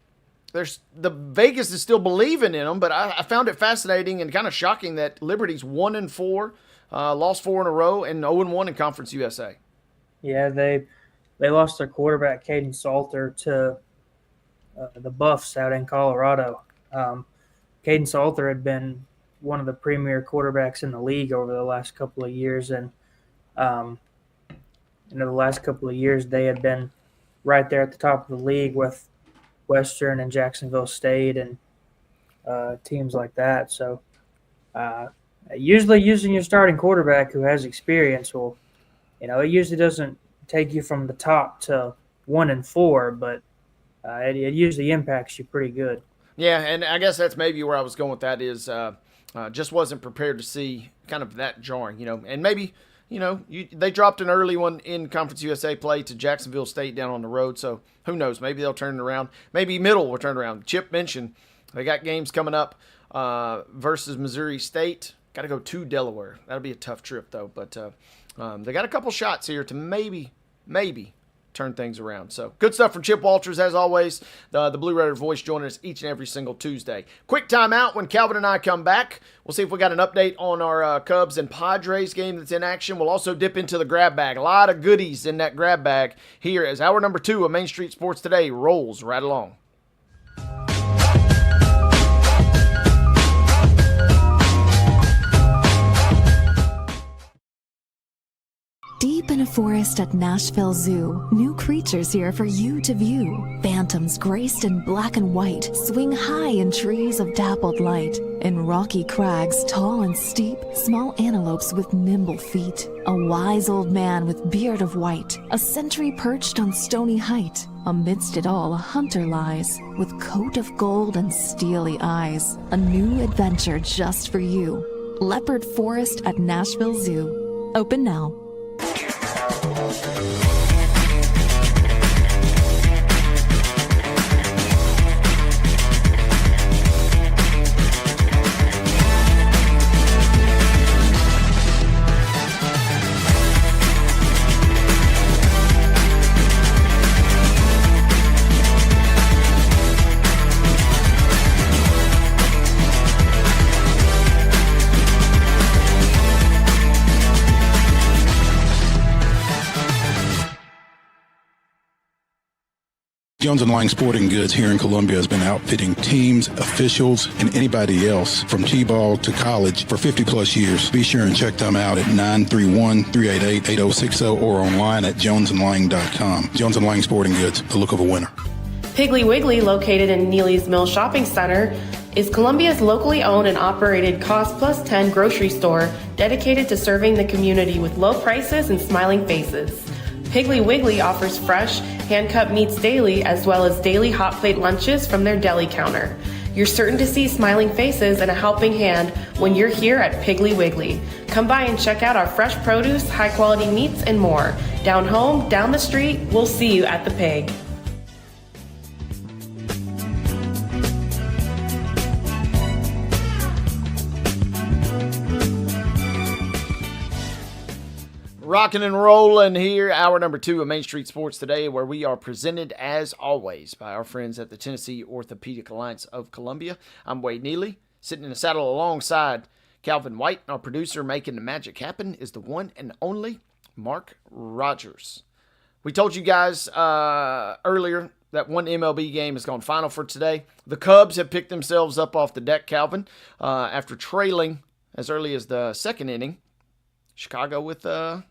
Vegas is still believing in them, but I found it fascinating and kind of shocking that Liberty's 1-4, lost 4 in a row, and 0-1 in Conference USA. Yeah, they lost their quarterback, Caden Salter, to the Buffs out in Colorado. Caden Salter had been one of the premier quarterbacks in the league over the last couple of years, and the last couple of years they had been right there at the top of the league with Western and Jacksonville State and teams like that. So usually using your starting quarterback who has experience will – it usually doesn't take you from the top to 1-4, but it usually impacts you pretty good. Yeah, and I guess that's maybe where I was going with that is just wasn't prepared to see kind of that jarring, And maybe, they dropped an early one in Conference USA play to Jacksonville State down on the road, so who knows? Maybe they'll turn it around. Maybe Middle will turn around. Chip mentioned They got games coming up versus Missouri State. Got to go to Delaware. That'll be a tough trip, though. But they got a couple shots here to maybe turn things around. So good stuff from Chip Walters, as always. The Blue Raider voice joining us each and every single Tuesday. Quick timeout. When Calvin and I come back, we'll see if we got an update on our Cubs and Padres game that's in action. We'll also dip into the grab bag. A lot of goodies in that grab bag here as hour number 2 of Main Street Sports Today rolls right along. Deep in a forest at Nashville Zoo, new creatures here for you to view. Phantoms graced in black and white swing high in trees of dappled light. In rocky crags, tall and steep, small antelopes with nimble feet. A wise old man with beard of white, a sentry perched on stony height. Amidst it all, a hunter lies, with coat of gold and steely eyes. A new adventure just for you. Leopard Forest at Nashville Zoo. Open now. Jones and Lang Sporting Goods here in Columbia has been outfitting teams, officials, and anybody else from T-ball to college for 50 plus years. Be sure and check them out at 931-388-8060 or online at jonesandlang.com. Jones and Lang Sporting Goods, the look of a winner. Piggly Wiggly, located in Neely's Mill Shopping Center, is Columbia's locally owned and operated Cost Plus 10 grocery store dedicated to serving the community with low prices and smiling faces. Piggly Wiggly offers fresh, hand-cut meats daily, as well as daily hot plate lunches from their deli counter. You're certain to see smiling faces and a helping hand when you're here at Piggly Wiggly. Come by and check out our fresh produce, high-quality meats, and more. Down home, down the street, we'll see you at the Pig. Rocking and rolling here, hour number 2 of Main Street Sports Today, where we are presented, as always, by our friends at the Tennessee Orthopedic Alliance of Columbia. I'm Wade Neely, sitting in the saddle alongside Calvin White. Our producer making the magic happen is the one and only Mark Rogers. We told you guys earlier that one MLB game has gone final for today. The Cubs have picked themselves up off the deck, Calvin, after trailing as early as the second inning. Chicago with a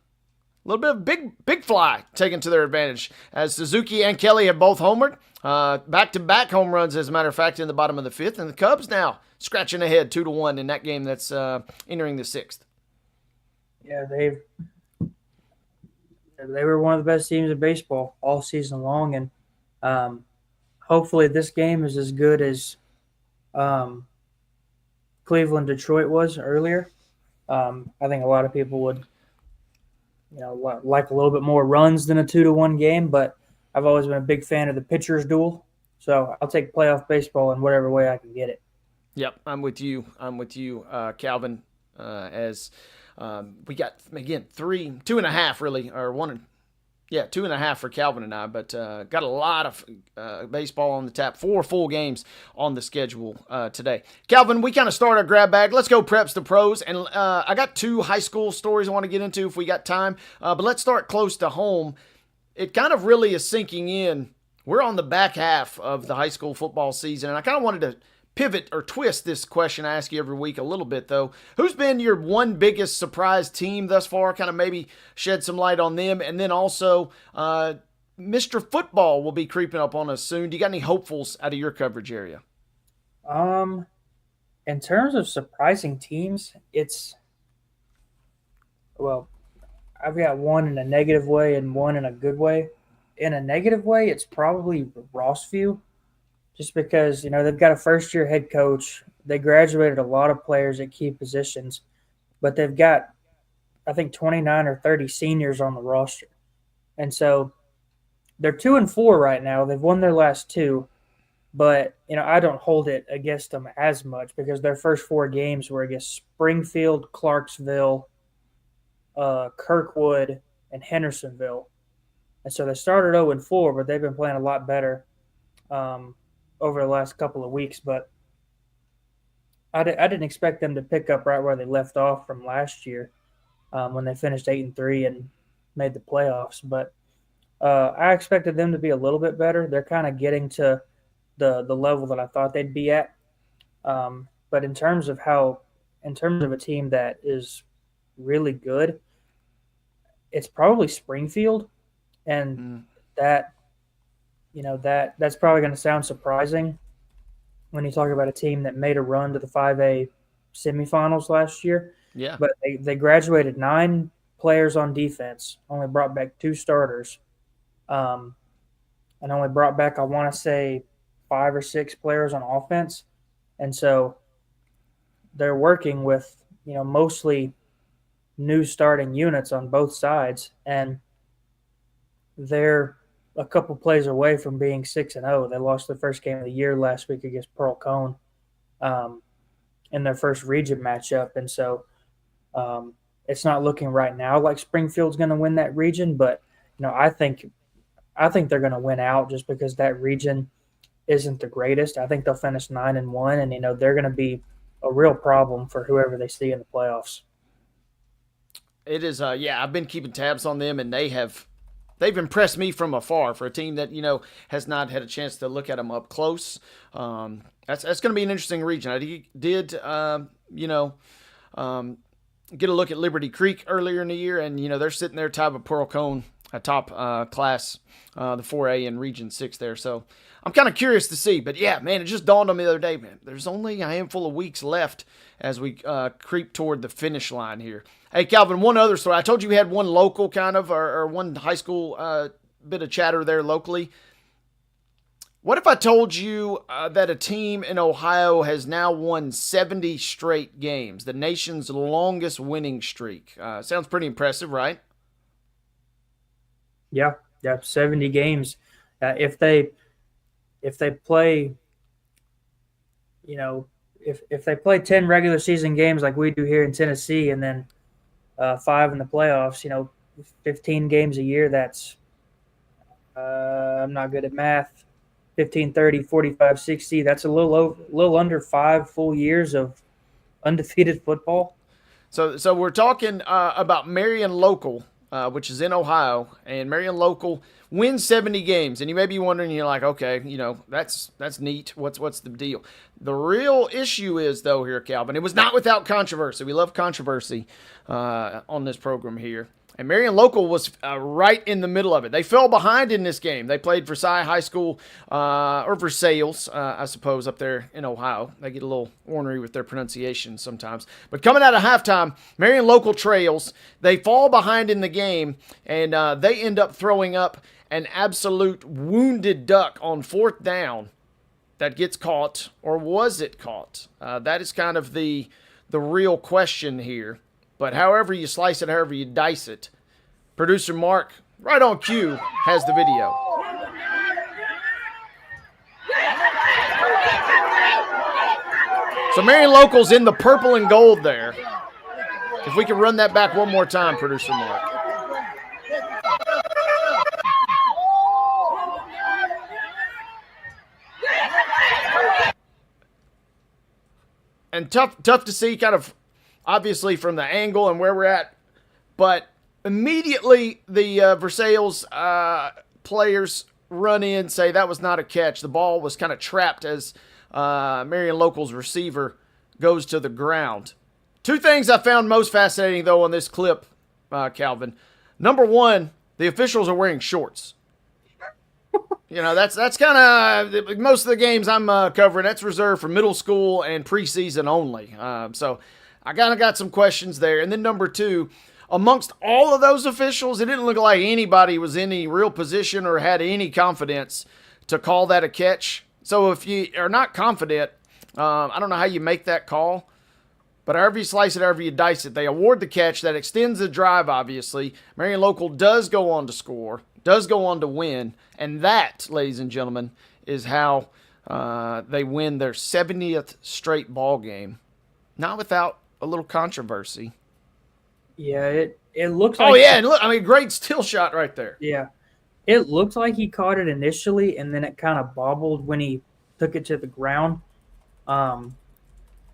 little bit of big fly taken to their advantage as Suzuki and Kelly have both homered. Back-to-back home runs, as a matter of fact, in the bottom of the 5th. And the Cubs now scratching ahead 2-1 in that game that's entering the 6th. Yeah, they were one of the best teams in baseball all season long. And hopefully this game is as good as Cleveland-Detroit was earlier. I think a lot of people would like a little bit more runs than a 2-1 game, but I've always been a big fan of the pitcher's duel. So I'll take playoff baseball in whatever way I can get it. Yep, I'm with you, Calvin, as we got, again, 2.5 really, or 2.5 for Calvin and I, but got a lot of baseball on the tap. 4 full games on the schedule today. Calvin, we kind of start our grab bag. Let's go preps to pros, and I got 2 high school stories I want to get into if we got time, but let's start close to home. It kind of really is sinking in. We're on the back half of the high school football season, and I kind of wanted to pivot or twist this question I ask you every week a little bit, though. Who's been your one biggest surprise team thus far? Kind of maybe shed some light on them. And then also, Mr. Football will be creeping up on us soon. Do you got any hopefuls out of your coverage area? In terms of surprising teams, I've got one in a negative way and one in a good way. In a negative way, it's probably Rossview. Just because, they've got a first-year head coach. They graduated a lot of players at key positions, but they've got, I think, 29 or 30 seniors on the roster. And so they're 2-4 right now. They've won their last 2, But, I don't hold it against them as much because their first 4 games were against Springfield, Clarksville, Kirkwood, and Hendersonville. And so they started 0-4, but they've been playing a lot better over the last couple of weeks. But I didn't expect them to pick up right where they left off from last year when they finished 8-3 and made the playoffs. But I expected them to be a little bit better. They're kind of getting to the level that I thought they'd be at. But in terms of a team that is really good, it's probably Springfield, and that's probably going to sound surprising when you talk about a team that made a run to the 5A semifinals last year. Yeah. But they graduated 9 players on defense, only brought back 2 starters, and only brought back, I want to say, 5 or 6 players on offense. And so they're working with, mostly new starting units on both sides, and they're a couple plays away from being 6-0. They lost their first game of the year last week against Pearl Cone in their first region matchup. And so it's not looking right now like Springfield's going to win that region, but I think they're going to win out just because that region isn't the greatest. I think they'll finish 9-1, and they're going to be a real problem for whoever they see in the playoffs. It is, I've been keeping tabs on them, and they've impressed me from afar for a team that, has not had a chance to look at them up close. That's going to be an interesting region. I did, get a look at Liberty Creek earlier in the year, and, they're sitting there tied with Pearl Cone, a top class, the 4A in Region 6 there. So I'm kind of curious to see. But, yeah, man, it just dawned on me the other day, man. There's only a handful of weeks left as we creep toward the finish line here. Hey, Calvin, one other story. I told you we had one local kind of, or one high school bit of chatter there locally. What if I told you that a team in Ohio has now won 70 straight games, the nation's longest winning streak? Sounds pretty impressive, right? Yeah, 70 games. If they play, if they play 10 regular season games like we do here in Tennessee, and then 5 in the playoffs, 15 games a year, that's I'm not good at math. 15, 30, 45, 60. That's a little under 5 full years of undefeated football. So we're talking about Marion Local, which is in Ohio, and Marion Local wins 70 games. And you may be wondering, you're like, okay, that's neat. What's the deal? The real issue is, though, here, Calvin, it was not without controversy. We love controversy on this program here. And Marion Local was right in the middle of it. They fell behind in this game. They played Versailles High School, or Versailles, I suppose, up there in Ohio. They get a little ornery with their pronunciation sometimes. But coming out of halftime, Marion Local trails. They fall behind in the game, and they end up throwing up an absolute wounded duck on 4th down that gets caught, or was it caught? That is kind of the real question here. But however you slice it, however you dice it, producer Mark, right on cue, has the video. So Marion Local's in the purple and gold there. If we can run that back one more time, producer Mark. And tough to see, kind of obviously from the angle and where we're at, but immediately the Versailles players run in, say that was not a catch. The ball was kind of trapped as Marion Local's receiver goes to the ground. 2 things I found most fascinating, though, on this clip, Calvin. Number one, the officials are wearing shorts. That's kind of most of the games I'm covering. That's reserved for middle school and preseason only. So I kind of got some questions there. And then number 2, amongst all of those officials, it didn't look like anybody was in any real position or had any confidence to call that a catch. So if you are not confident, I don't know how you make that call. But however you slice it, however you dice it, they award the catch. That extends the drive, obviously. Marion Local does go on to score, does go on to win. And that, ladies and gentlemen, is how they win their 70th straight ball game, not without a little controversy. Yeah, it looks like. Oh yeah, and look, I mean, great still shot right there. Yeah, it looked like he caught it initially, and then it kind of bobbled when he took it to the ground. But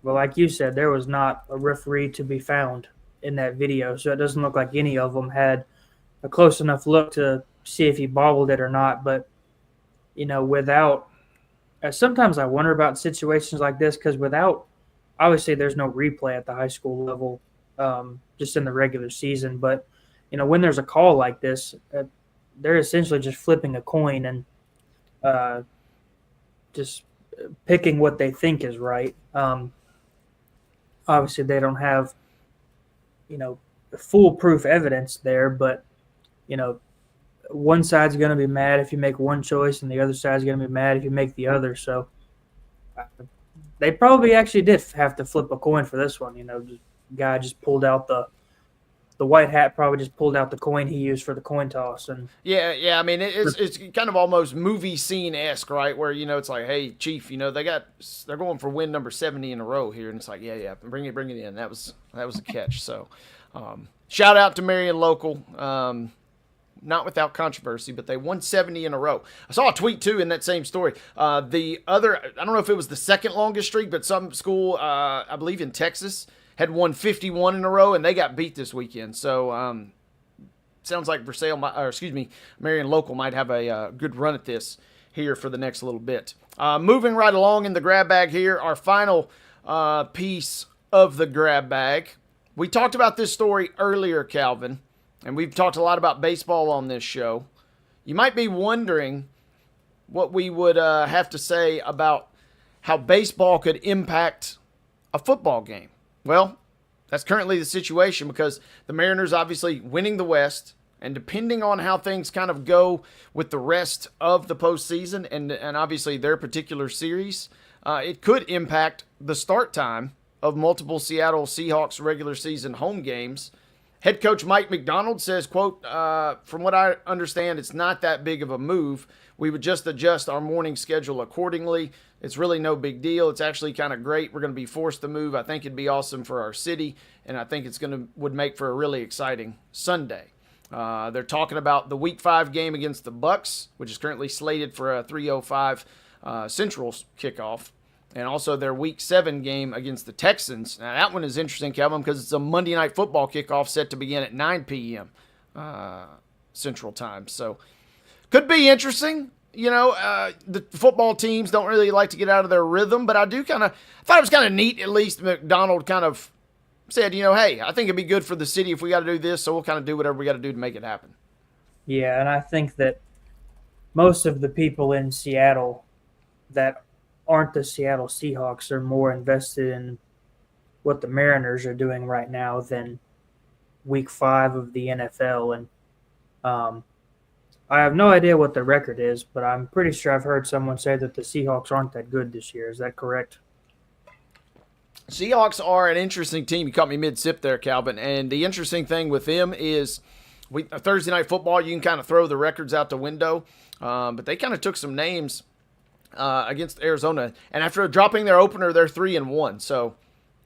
like you said, there was not a referee to be found in that video, so it doesn't look like any of them had a close enough look to see if he bobbled it or not. But without, sometimes I wonder about situations like this because obviously there's no replay at the high school level, just in the regular season. But when there's a call like this, they're essentially just flipping a coin and just picking what they think is right. Obviously, they don't have foolproof evidence there, but one side's going to be mad if you make one choice, and the other side's going to be mad if you make the other. So they probably actually did have to flip a coin for this one. The guy just pulled out the white hat, probably just pulled out the coin he used for the coin toss. And yeah. I mean, it's kind of almost movie scene-esque, right? Where it's like, hey, Chief, they're going for win number 70 in a row here, and it's like, yeah, bring it in. That was a catch. So, shout out to Marion Local. Not without controversy, but they won 70 in a row. I saw a tweet, too, in that same story. The other, I don't know if it was the second longest streak, but some school, I believe in Texas, had won 51 in a row, and they got beat this weekend. So, sounds like Marion Local might have a good run at this here for the next little bit. Moving right along in the grab bag here, our final piece of the grab bag. We talked about this story earlier, Calvin, and we've talked a lot about baseball on this show. You might be wondering what we would have to say about how baseball could impact a football game. Well, that's currently the situation because the Mariners obviously winning the West, and depending on how things kind of go with the rest of the postseason and obviously their particular series, it could impact the start time of multiple Seattle Seahawks regular season home games. Head coach Mike McDonald says, quote, from what I understand, it's not that big of a move. We would just adjust our morning schedule accordingly. It's really no big deal. It's actually kind of great. We're going to be forced to move. I think it'd be awesome for our city, and I think would make for a really exciting Sunday. They're talking about the Week 5 game against the Bucks, which is currently slated for a 3:05 Central kickoff. And also their Week 7 game against the Texans. Now, that one is interesting, Kelvin, because it's a Monday Night Football kickoff set to begin at 9 p.m. Central Time. So, could be interesting. The football teams don't really like to get out of their rhythm, but I thought it was kind of neat, at least McDonald kind of said, hey, I think it'd be good for the city if we got to do this, so we'll kind of do whatever we got to do to make it happen. Yeah, and I think that most of the people in Seattle that aren't the Seattle Seahawks are more invested in what the Mariners are doing right now than Week 5 of the NFL. And I have no idea what the record is, but I'm pretty sure I've heard someone say that the Seahawks aren't that good this year. Is that correct? Seahawks are an interesting team. You caught me mid-sip there, Calvin. And the interesting thing with them is Thursday Night Football, you can kind of throw the records out the window. But they kind of took some names against Arizona. And after dropping their opener, they're 3-1. So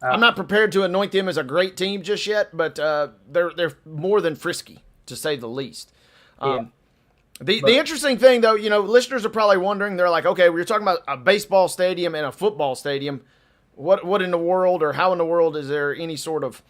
I'm not prepared to anoint them as a great team just yet, but they're more than frisky, to say the least. The interesting thing, though, listeners are probably wondering, they're like, okay, we're talking about a baseball stadium and a football stadium. What in the world, or how in the world is there any sort of,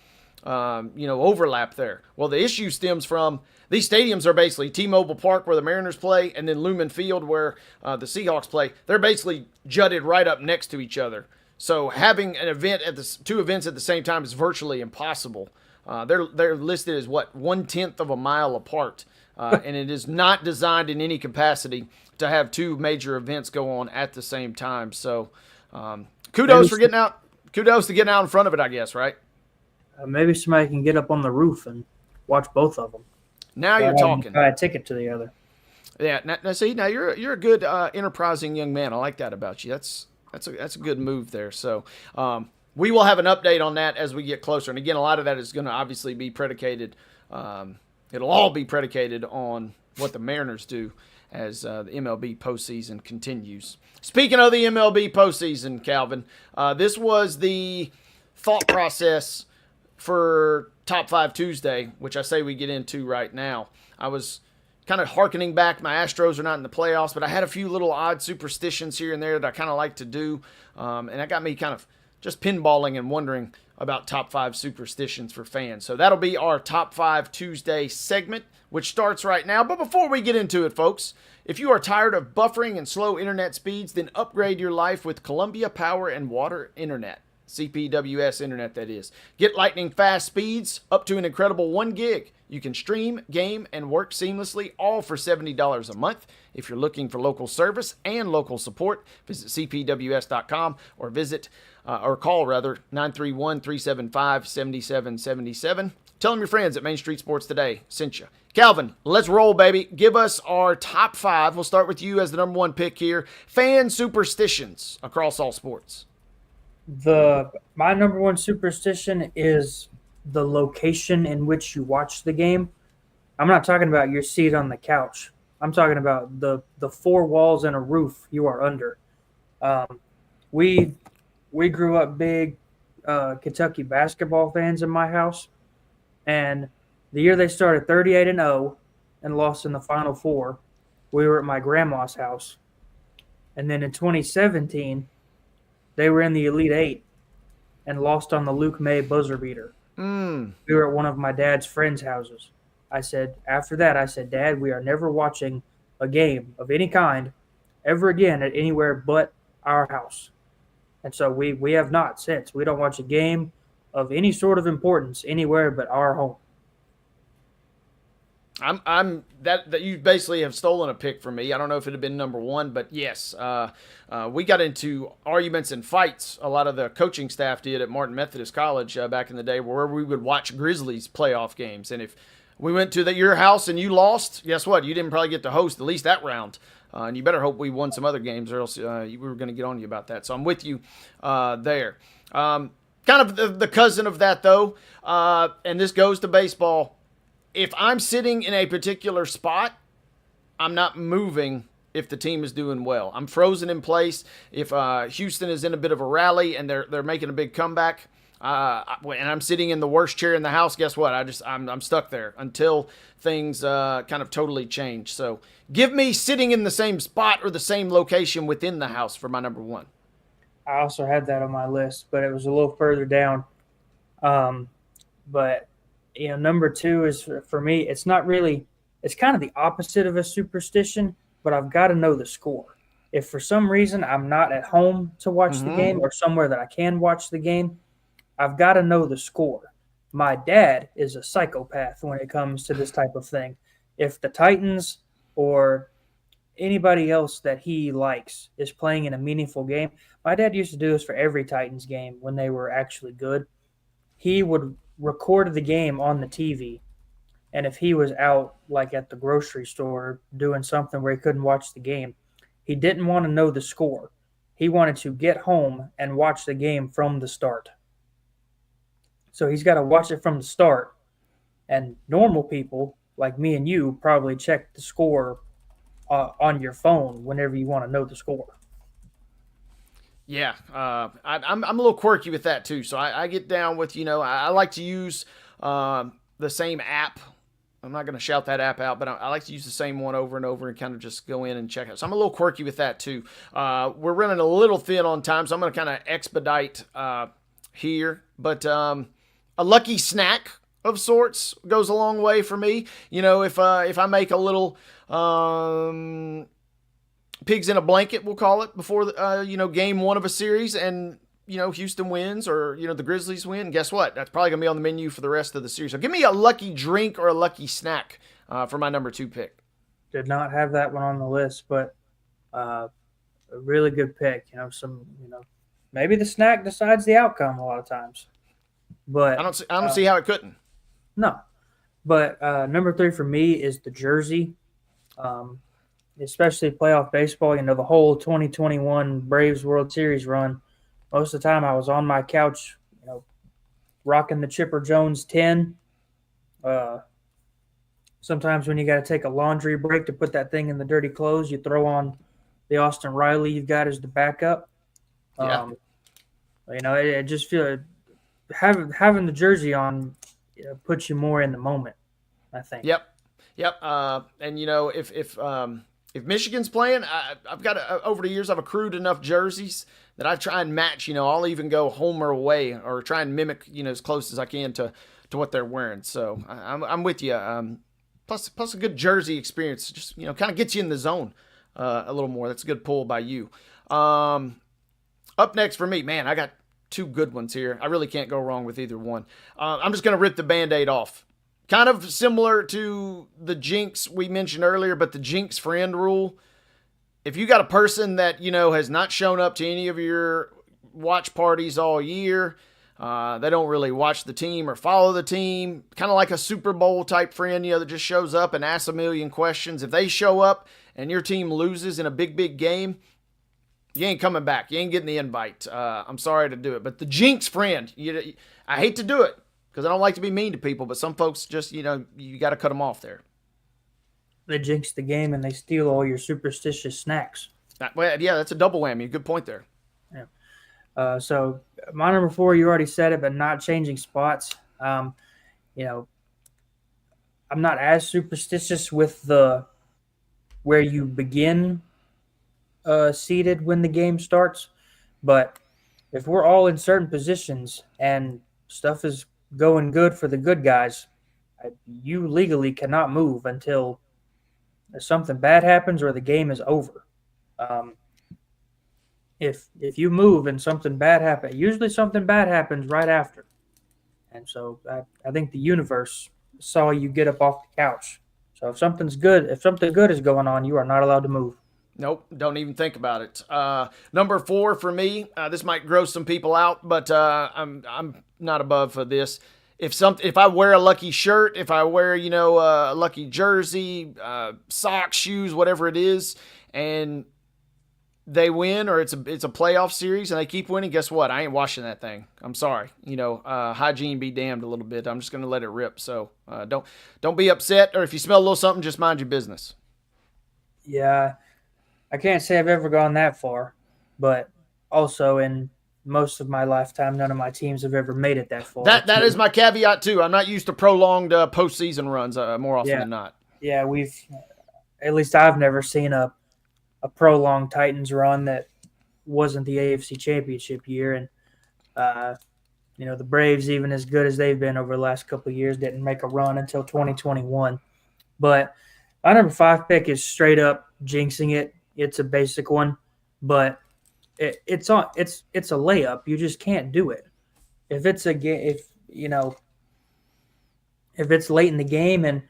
overlap there? Well, the issue stems from these stadiums are basically T-Mobile Park, where the Mariners play, and then Lumen Field, where the Seahawks play. They're basically jutted right up next to each other. So having an event two events at the same time is virtually impossible. They're listed as 1/10 of a mile apart, and it is not designed in any capacity to have two major events go on at the same time. So kudos to getting out in front of it, I guess, right? Maybe somebody can get up on the roof and watch both of them. Now you're talking. Buy a ticket to the other. Yeah. Now you're a good enterprising young man. I like that about you. That's a good move there. So we will have an update on that as we get closer. And again, a lot of that is going to obviously be predicated. It'll all be predicated on what the Mariners do as the MLB postseason continues. Speaking of the MLB postseason, Calvin, this was the thought process for Top 5 Tuesday, which I say we get into right now. I was kind of hearkening back. My Astros are not in the playoffs, but I had a few little odd superstitions here and there that I kind of like to do, and that got me kind of just pinballing and wondering about Top 5 superstitions for fans. So that'll be our Top 5 Tuesday segment, which starts right now. But before we get into it, folks, if you are tired of buffering and slow internet speeds, then upgrade your life with Columbia Power and Water Internet. CPWS Internet, that is. Get lightning fast speeds up to an incredible 1 gig. You can stream, game, and work seamlessly, all for $70 a month. If you're looking for local service and local support, visit cpws.com or call 931-375-7777. Tell them your friends at Main Street Sports Today sent you. Calvin, let's roll, baby. Give us our top 5. We'll start with you as the number 1 pick here. Fan superstitions across all sports. My number 1 superstition is the location in which you watch the game. I'm not talking about your seat on the couch. I'm talking about the 4 walls and a roof you are under. We grew up big Kentucky basketball fans in my house, and the year they started 38-0 and lost in the Final Four, we were at my grandma's house. And then in 2017, they were in the Elite Eight and lost on the Luke May buzzer beater. We were at one of my dad's friends' houses. After that, I said, Dad, we are never watching a game of any kind ever again at anywhere but our house. And so we have not since. We don't watch a game of any sort of importance anywhere but our home. I'm that you basically have stolen a pick from me. I don't know if it had been number 1, but yes, we got into arguments and fights. A lot of the coaching staff did at Martin Methodist College back in the day, where we would watch Grizzlies playoff games. And if we went to your house and you lost, guess what? You didn't probably get to host at least that round. And you better hope we won some other games, or else we were going to get on you about that. So I'm with you there. Kind of the cousin of that, though, and this goes to baseball. If I'm sitting in a particular spot, I'm not moving if the team is doing well. I'm frozen in place. If Houston is in a bit of a rally and they're making a big comeback, and I'm sitting in the worst chair in the house, guess what? I'm stuck there until things kind of totally change. So give me sitting in the same spot or the same location within the house for my number 1. I also had that on my list, but it was a little further down. But number 2 is for me. It's not really. It's kind of the opposite of a superstition, but I've got to know the score. If for some reason I'm not at home to watch the game or somewhere that I can watch the game, I've got to know the score. My dad is a psychopath when it comes to this type of thing. If the Titans or anybody else that he likes is playing in a meaningful game, my dad used to do this for every Titans game when they were actually good. He would record the game on the TV, and if he was out like at the grocery store doing something where he couldn't watch the game, he didn't want to know the score. He wanted to get home and watch the game from the start. So he's got to watch it from the start. And normal people like me and you probably check the score on your phone whenever you want to know the score. Yeah, I'm a little quirky with that too. So I get down with, I like to use the same app. I'm not going to shout that app out, but I like to use the same one over and over and kind of just go in and check it. So I'm a little quirky with that too. We're running a little thin on time, so I'm going to kind of expedite here. But a lucky snack of sorts goes a long way for me. If I make a little pigs in a blanket, we'll call it, before game 1 of a series, and Houston wins or the Grizzlies win, guess what? That's probably gonna be on the menu for the rest of the series. So give me a lucky drink or a lucky snack for my number 2 pick. Did not have that one on the list, but a really good pick. Maybe the snack decides the outcome a lot of times. But I don't see how it couldn't. No, but number 3 for me is the jersey. Especially playoff baseball, the whole 2021 Braves World Series run. Most of the time I was on my couch, rocking the Chipper Jones 10. sometimes when you got to take a laundry break to put that thing in the dirty clothes, you throw on the Austin Riley you've got as the backup. Yeah. It just feels having the jersey on puts you more in the moment, I think. Yep. And if Michigan's playing, I've got over the years I've accrued enough jerseys that I try and match. I'll even go home or away or try and mimic as close as I can to what they're wearing. So I'm with you. Plus a good jersey experience just kind of gets you in the zone a little more. That's a good pull by you. Up next for me, man, I got two good ones here. I really can't go wrong with either one. I'm just going to rip the Band-Aid off. Kind of similar to the jinx we mentioned earlier, but the jinx friend rule. If you got a person that, has not shown up to any of your watch parties all year, they don't really watch the team or follow the team, kind of like a Super Bowl type friend, that just shows up and asks a million questions. If they show up and your team loses in a big game, you ain't coming back. You ain't getting the invite. I'm sorry to do it. But the jinx friend, I hate to do it because I don't like to be mean to people, but some folks just, you got to cut them off there. They jinx the game and they steal all your superstitious snacks. Well, yeah, that's a double whammy. Good point there. Yeah. So my number 4, you already said it, but not changing spots. I'm not as superstitious with where you begin seated when the game starts, but if we're all in certain positions and stuff is going good for the good guys, you legally cannot move until something bad happens or the game is over. If you move and something bad happens, usually something bad happens right after. And so I think the universe saw you get up off the couch. So if something good is going on, you are not allowed to move. Nope, don't even think about it. Number 4 for me, this might gross some people out, but I'm not above for this. If I wear a lucky shirt, if I wear a lucky jersey, socks, shoes, whatever it is, and they win or it's a playoff series and they keep winning, guess what? I ain't washing that thing. I'm sorry. Hygiene be damned a little bit. I'm just gonna let it rip. So don't be upset, or if you smell a little something, just mind your business. Yeah. I can't say I've ever gone that far, but also in most of my lifetime, none of my teams have ever made it that far. That is my caveat too. I'm not used to prolonged postseason runs more often than not. Yeah, at least I've never seen a prolonged Titans run that wasn't the AFC Championship year, and the Braves, even as good as they've been over the last couple of years, didn't make a run until 2021. But my number 5 pick is straight up jinxing it. It's a basic one, but it's a layup. You just can't do it. If it's if it's late in the game and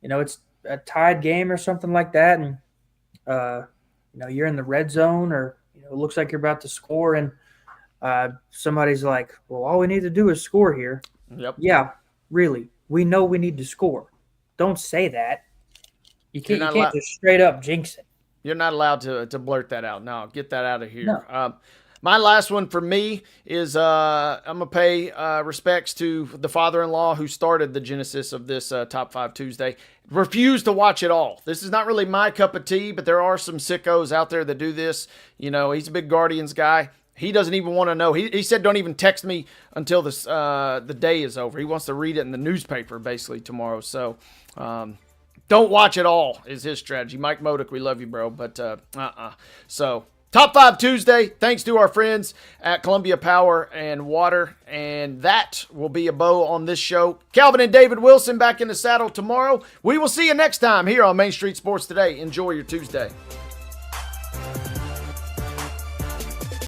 it's a tied game or something like that, and you're in the red zone or it looks like you're about to score, and somebody's like, "Well, all we need to do is score here." Yep. Yeah, really. We know we need to score. Don't say that. You can't just straight up jinx it. You're not allowed to blurt that out. No, get that out of here. No. My last one for me is I'm going to pay respects to the father-in-law who started the genesis of this Top 5 Tuesday. Refused to watch it all. This is not really my cup of tea, but there are some sickos out there that do this. He's a big Guardians guy. He doesn't even want to know. He said, don't even text me until the day is over. He wants to read it in the newspaper basically tomorrow. So don't watch it all is his strategy. Mike Modick, we love you, bro. But So Top 5 Tuesday, thanks to our friends at Columbia Power and Water. And that will be a bow on this show. Calvin and David Wilson back in the saddle tomorrow. We will see you next time here on Main Street Sports Today. Enjoy your Tuesday.